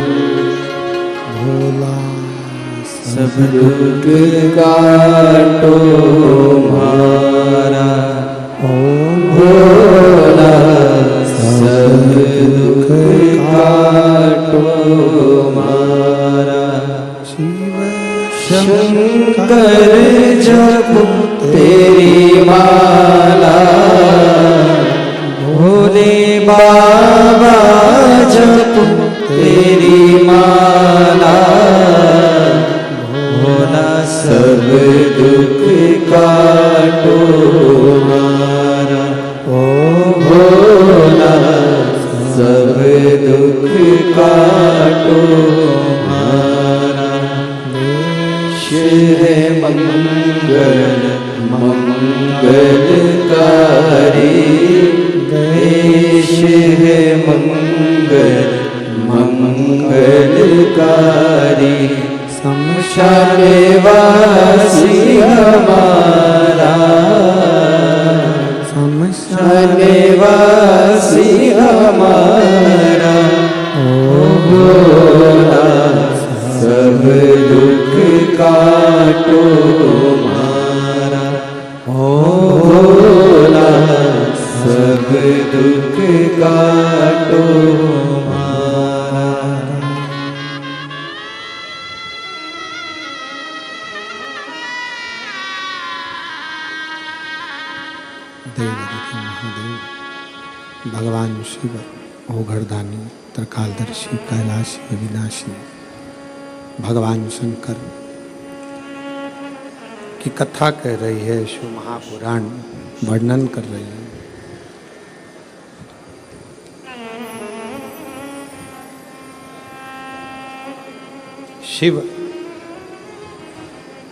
भोला सब दुख काटो मारा, भोला सब दुख काटो मारा। शंकर जप तेरी माला, भोले बाबा जप तेरी माला, भोला सब दुख काटो मारा, ओ भोला सब दुख काटो मारा। है मंगल मंगलकारी, देश है मंगल मंगलकारी, शमशान वासी हमारा, शमशान वासी हमारा, दुख काटो हमारा। देवदेव महादेव भगवान शिव ओघड़दानी त्रिकालदर्शी कैलाशी अविनाशी भगवान शंकर की कथा कह रही है, शिव महापुराण वर्णन कर रही है। शिव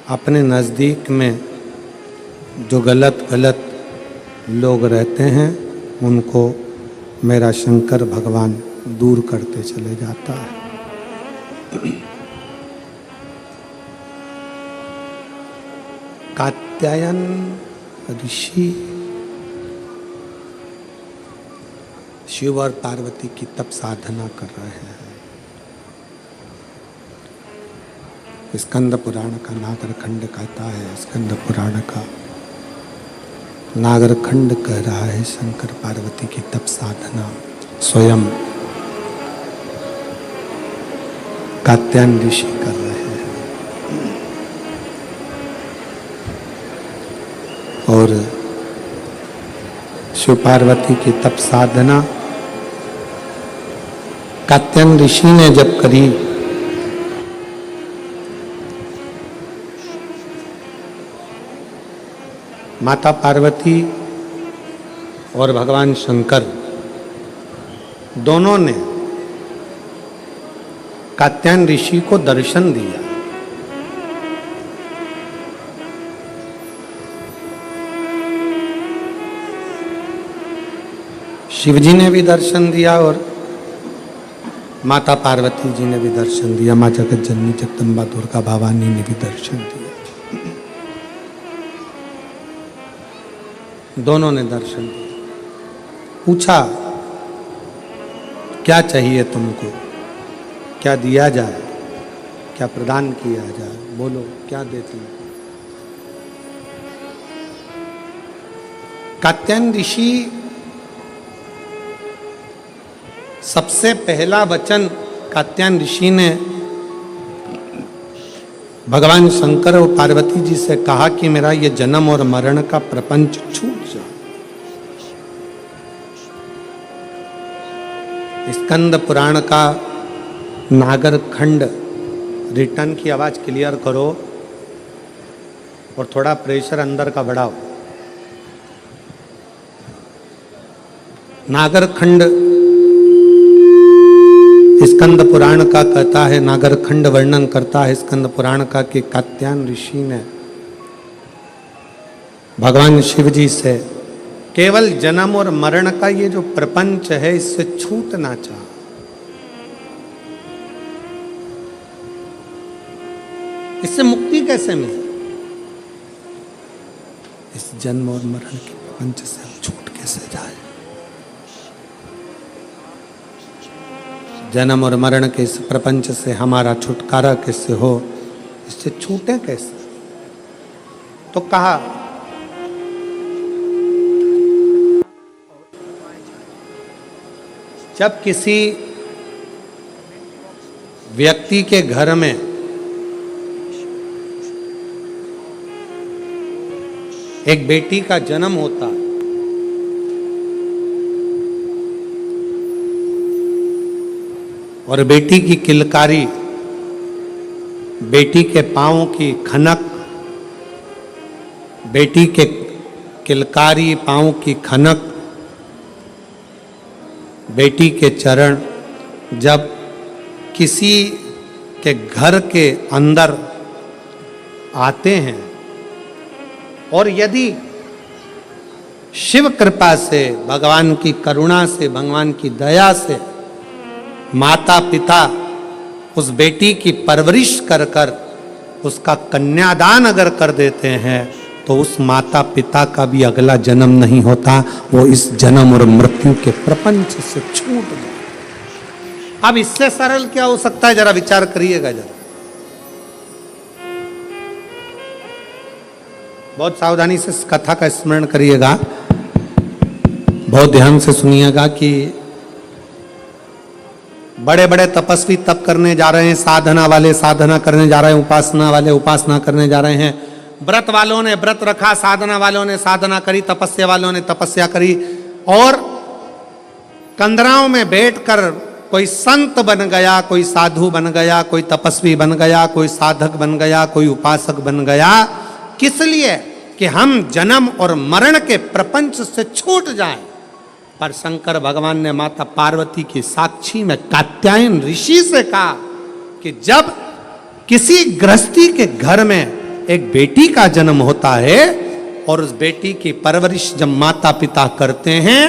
अपने नजदीक में जो गलत लोग रहते हैं उनको मेरा शंकर भगवान दूर करते चले जाता है। कात्यायन ऋषि शिव और पार्वती की तप साधना कर रहे हैं। स्कंद पुराण का नागरखंड कहता है, स्कंद पुराण का नागरखंड कह रहा है शंकर पार्वती की तप साधना स्वयं कात्यायन ऋषि कर रहे हैं। और शिव पार्वती की तप साधना कात्यायन ऋषि ने जब करी माता पार्वती और भगवान शंकर दोनों ने कात्यायन ऋषि को दर्शन दिया। शिव जी ने भी दर्शन दिया और माता पार्वती जी ने भी दर्शन दिया। माँ जगत जननी जगदम्बा दुर्गा भवानी ने भी दर्शन दिया। दोनों ने दर्शन दिया। पूछा क्या चाहिए तुमको, क्या दिया जाए, क्या प्रदान किया जाए, बोलो क्या देती। कात्यायन ऋषि सबसे पहला वचन कात्यायन ऋषि ने भगवान शंकर और पार्वती जी से कहा कि मेरा ये जन्म और मरण का प्रपंच छूट जाए। स्कंद पुराण का नागरखंड रिटर्न की आवाज क्लियर करो और थोड़ा प्रेशर अंदर का बढ़ाओ। नागरखंड स्कंद पुराण का कहता है, नागरखंड वर्णन करता है स्कंद पुराण का कि कात्यायन ऋषि ने भगवान शिव जी से केवल जन्म और मरण का ये जो प्रपंच है इससे छूटना चाहा। इससे मुक्ति कैसे मिले? इस जन्म और मरण के प्रपंच से हम छूट कैसे जाए? जन्म और मरण के इस प्रपंच से हमारा छुटकारा कैसे हो, इससे छूटे कैसे? तो कहा जब किसी व्यक्ति के घर में एक बेटी का जन्म होता है और बेटी की किलकारी, बेटी के पांव की खनक, बेटी के किलकारी पांव की खनक, बेटी के चरण जब किसी के घर के अंदर आते हैं और यदि शिव कृपा से, भगवान की करुणा से, भगवान की दया से माता पिता उस बेटी की परवरिश कर कर उसका कन्यादान अगर कर देते हैं तो उस माता पिता का भी अगला जन्म नहीं होता, वो इस जन्म और मृत्यु के प्रपंच से छूट गए। अब इससे सरल क्या हो सकता है, जरा विचार करिएगा जरा। बहुत सावधानी से इस कथा का स्मरण करिएगा। बहुत ध्यान से सुनिएगा कि बड़े बड़े तपस्वी तप करने जा रहे हैं, साधना वाले साधना करने जा रहे हैं, उपासना वाले उपासना करने जा रहे हैं, व्रत वालों ने व्रत रखा, साधना वालों ने साधना करी, तपस्या वालों ने तपस्या करी, और कंदराओं में बैठकर कोई संत बन गया, कोई साधु बन गया, कोई तपस्वी बन गया, कोई साधक बन गया, कोई उपासक बन गया। किस लिए? कि हम जन्म और मरण के प्रपंच से छूट जाएं। पर शंकर भगवान ने माता पार्वती की साक्षी में कात्यायन ऋषि से कहा कि जब किसी गृहस्थी के घर में एक बेटी का जन्म होता है और उस बेटी की परवरिश जब माता पिता करते हैं,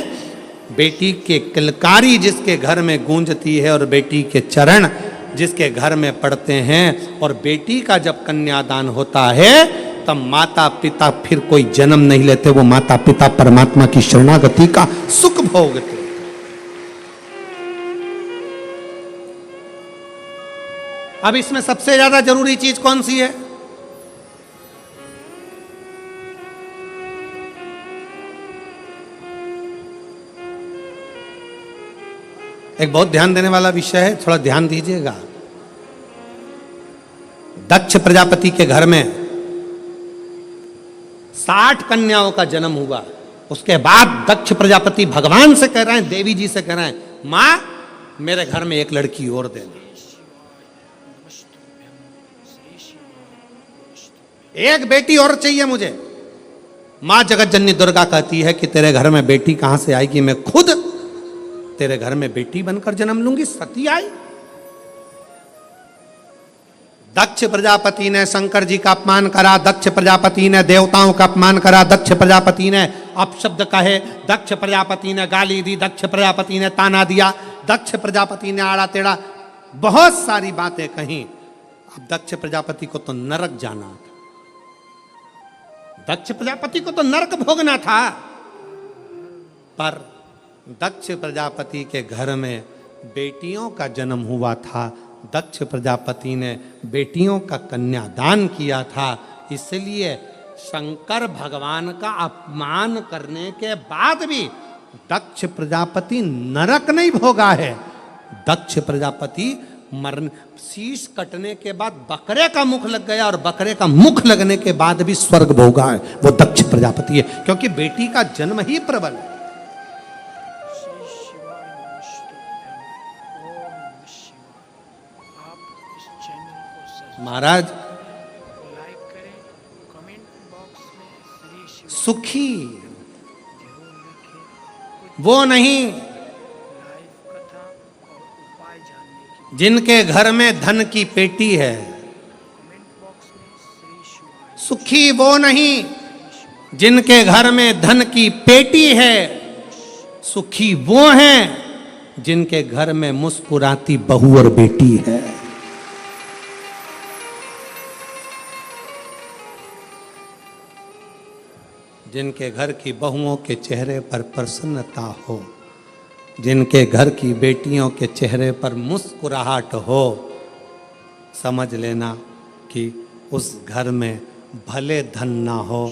बेटी के किलकारी जिसके घर में गूंजती है और बेटी के चरण जिसके घर में पड़ते हैं, और बेटी का जब कन्यादान होता है तब माता पिता फिर कोई जन्म नहीं लेते, वो माता पिता परमात्मा की शरणागति का सुख भोगते। अब इसमें सबसे ज्यादा जरूरी चीज कौन सी है? एक बहुत ध्यान देने वाला विषय है, थोड़ा ध्यान दीजिएगा। दक्ष प्रजापति के घर में 60 कन्याओं का जन्म हुआ। उसके बाद दक्ष प्रजापति भगवान से कह रहे हैं, देवी जी से कह रहे हैं, मां मेरे घर में एक लड़की और देना, एक बेटी और चाहिए मुझे। मां जगत जननी दुर्गा कहती है कि तेरे घर में बेटी कहां से आएगी, मैं खुद तेरे घर में बेटी बनकर जन्म लूंगी। सती आई। दक्ष प्रजापति ने शंकर जी का अपमान करा, दक्ष प्रजापति ने देवताओं का अपमान करा, दक्ष प्रजापति ने अपशब्द कहे, दक्ष प्रजापति ने गाली दी, दक्ष प्रजापति ने ताना दिया, दक्ष प्रजापति ने आड़ा टेढ़ा बहुत सारी बातें कही। अब दक्ष प्रजापति को तो नरक जाना था, दक्ष प्रजापति को तो नरक भोगना था। पर दक्ष प्रजापति के घर में बेटियों का जन्म हुआ था, दक्ष प्रजापति ने बेटियों का कन्यादान किया था। इसलिए शंकर भगवान का अपमान करने के बाद भी दक्ष प्रजापति नरक नहीं भोगा है। दक्ष प्रजापति मरण, शीश कटने के बाद बकरे का मुख लग गया, और बकरे का मुख लगने के बाद भी स्वर्ग भोगा है, वो दक्ष प्रजापति है, क्योंकि बेटी का जन्म ही प्रबल है। महाराज लाइक करें, कमेंट बॉक्स में श्री शिव सुखी जरूर लिखें। वो नहीं लाइव कथा और उपाय जानने की जिनके घर में धन की पेटी है। कमेंट बॉक्स में श्री शिवाय। सुखी वो नहीं जिनके घर में धन की पेटी है, सुखी वो हैं जिनके घर में मुस्कुराती बहू और बेटी है। जिनके घर की बहुओं के चेहरे पर प्रसन्नता हो, जिनके घर की बेटियों के चेहरे पर मुस्कुराहट हो, समझ लेना कि उस घर में भले धन ना हो,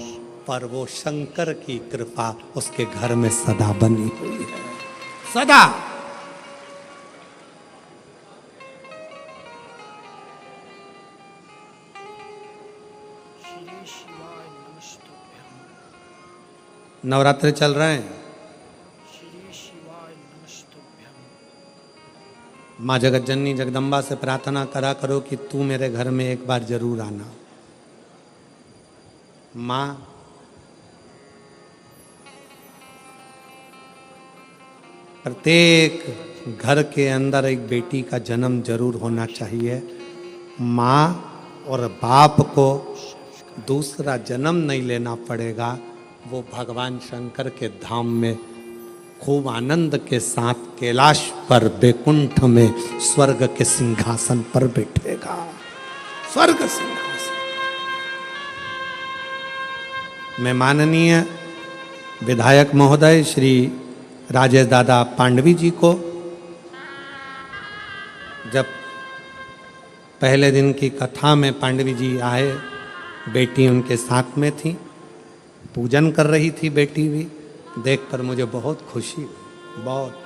पर वो शंकर की कृपा उसके घर में सदा बनी हुई है, सदा। श्री शिवाय नमस्तुभ्यं। नवरात्रि चल रहे हैं। श्री शिवाय नमस्तुभ्यं। माँ जगत जननी जगदम्बा से प्रार्थना करा करो कि तू मेरे घर में एक बार जरूर आना। माँ प्रत्येक घर के अंदर एक बेटी का जन्म जरूर होना चाहिए। माँ और बाप को दूसरा जन्म नहीं लेना पड़ेगा, वो भगवान शंकर के धाम में खूब आनंद के साथ कैलाश पर बैकुंठ में स्वर्ग के सिंहासन पर बैठेगा। स्वर्ग सिंहासन में माननीय विधायक महोदय श्री राजेश दादा पांडवी जी को जब पहले दिन की कथा में पांडवी जी आए, बेटी उनके साथ में थी, पूजन कर रही थी बेटी भी, देखकर मुझे बहुत खुशी हुई, बहुत।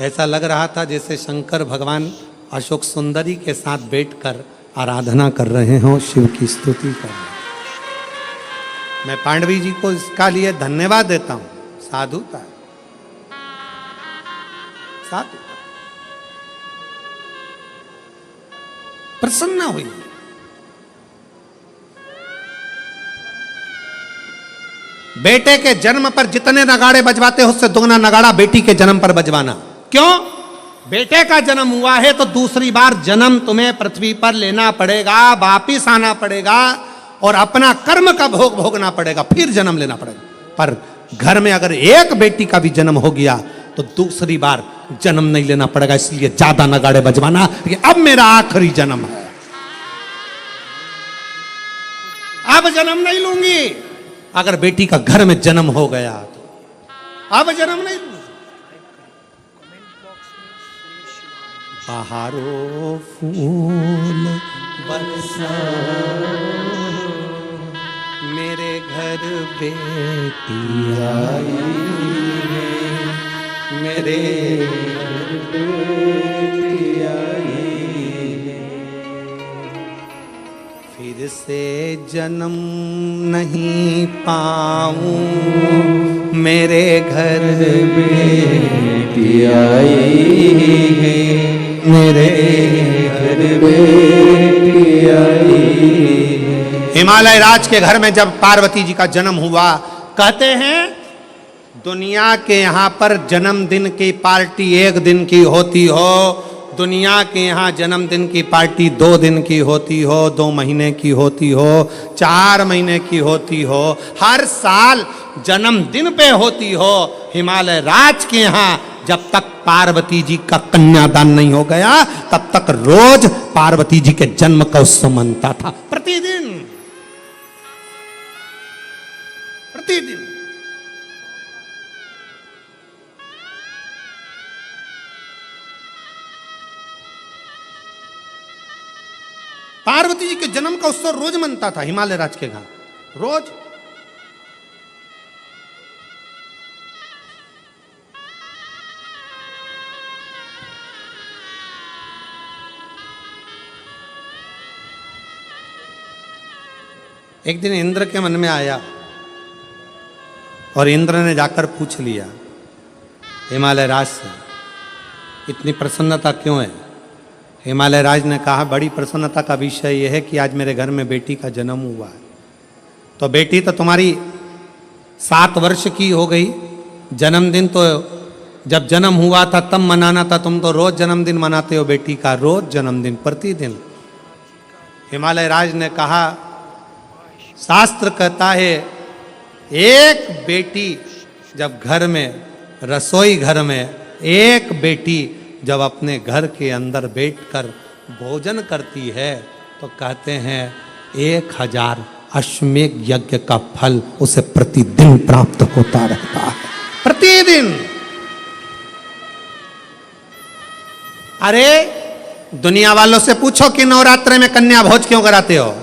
ऐसा लग रहा था जैसे शंकर भगवान अशोक सुंदरी के साथ बैठकर आराधना कर रहे हों, शिव की स्तुति कर रहे हैं। मैं पांडवी जी को इसका लिए धन्यवाद देता हूं, साधुता, साधुता। प्रसन्न हुई। बेटे के जन्म पर जितने नगाड़े बजवाते हो उससे दुगना नगाड़ा बेटी के जन्म पर बजवाना। क्यों? बेटे का जन्म हुआ है तो दूसरी बार जन्म तुम्हें पृथ्वी पर लेना पड़ेगा, वापिस आना पड़ेगा और अपना कर्म का भोग भोगना पड़ेगा, फिर जन्म लेना पड़ेगा। पर घर में अगर एक बेटी का भी जन्म हो गया तो दूसरी बार जन्म नहीं लेना पड़ेगा, इसलिए ज्यादा नगाड़े बजवाना कि अब मेरा आखिरी जन्म है, अब जन्म नहीं लूंगी। अगर बेटी का घर में जन्म हो गया तो अब जन्म नहीं लूंगी। बहारो फूल बरसा मेरे घर बेटी आई है, मेरे घर बेटी आई है। फिर से जन्म नहीं पाऊं, मेरे घर बेटी आई है, मेरे घर बेटी आई है। हिमालय राज के घर में जब पार्वती जी का जन्म हुआ, कहते हैं दुनिया के यहाँ पर जन्मदिन की पार्टी एक दिन की होती हो, दुनिया के यहाँ जन्मदिन की पार्टी 2 दिन की होती हो, 2 महीने की होती हो, 4 महीने की होती हो, हर साल जन्मदिन पे होती हो। हिमालय राज के यहाँ जब तक पार्वती जी का कन्यादान नहीं हो गया तब तक रोज पार्वती जी के जन्म का उत्सव मनता था, प्रतिदिन प्रतिदिन। पार्वती जी के जन्म का उत्सव रोज मनता था हिमालय राज के घर, रोज। एक दिन इंद्र के मन में आया और इंद्र ने जाकर पूछ लिया हिमालय राज से, इतनी प्रसन्नता क्यों है? हिमालय राज ने कहा, बड़ी प्रसन्नता का विषय यह है कि आज मेरे घर में बेटी का जन्म हुआ है। तो बेटी तो तुम्हारी 7 वर्ष की हो गई, जन्मदिन तो जब जन्म हुआ था तब मनाना था, तुम तो रोज जन्मदिन मनाते हो बेटी का, रोज जन्मदिन, प्रतिदिन। हिमालय राज ने कहा, शास्त्र कहता है एक बेटी जब घर में, रसोई घर में एक बेटी जब अपने घर के अंदर बैठकर भोजन करती है तो कहते हैं 1000 अश्वमेध यज्ञ का फल उसे प्रतिदिन प्राप्त होता रहता है, प्रतिदिन। अरे दुनिया वालों से पूछो कि नवरात्र में कन्या भोज क्यों कराते हो,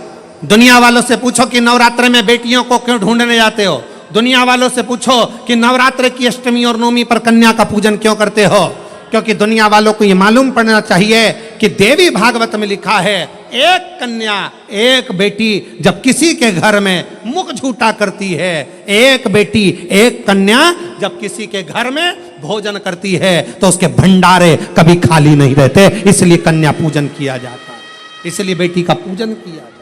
दुनिया वालों से पूछो कि नवरात्र में बेटियों को क्यों ढूंढने जाते हो, दुनिया वालों से पूछो कि नवरात्र की अष्टमी और नवमी पर कन्या का पूजन क्यों करते हो। क्योंकि दुनिया वालों को यह मालूम पड़ना चाहिए कि देवी भागवत में लिखा है, एक कन्या एक बेटी जब किसी के घर में मुख झूठा करती है, एक बेटी एक कन्या जब किसी के घर में भोजन करती है तो उसके भंडारे कभी खाली नहीं रहते, इसलिए कन्या पूजन किया जाता है, इसलिए बेटी का पूजन किया जाता है।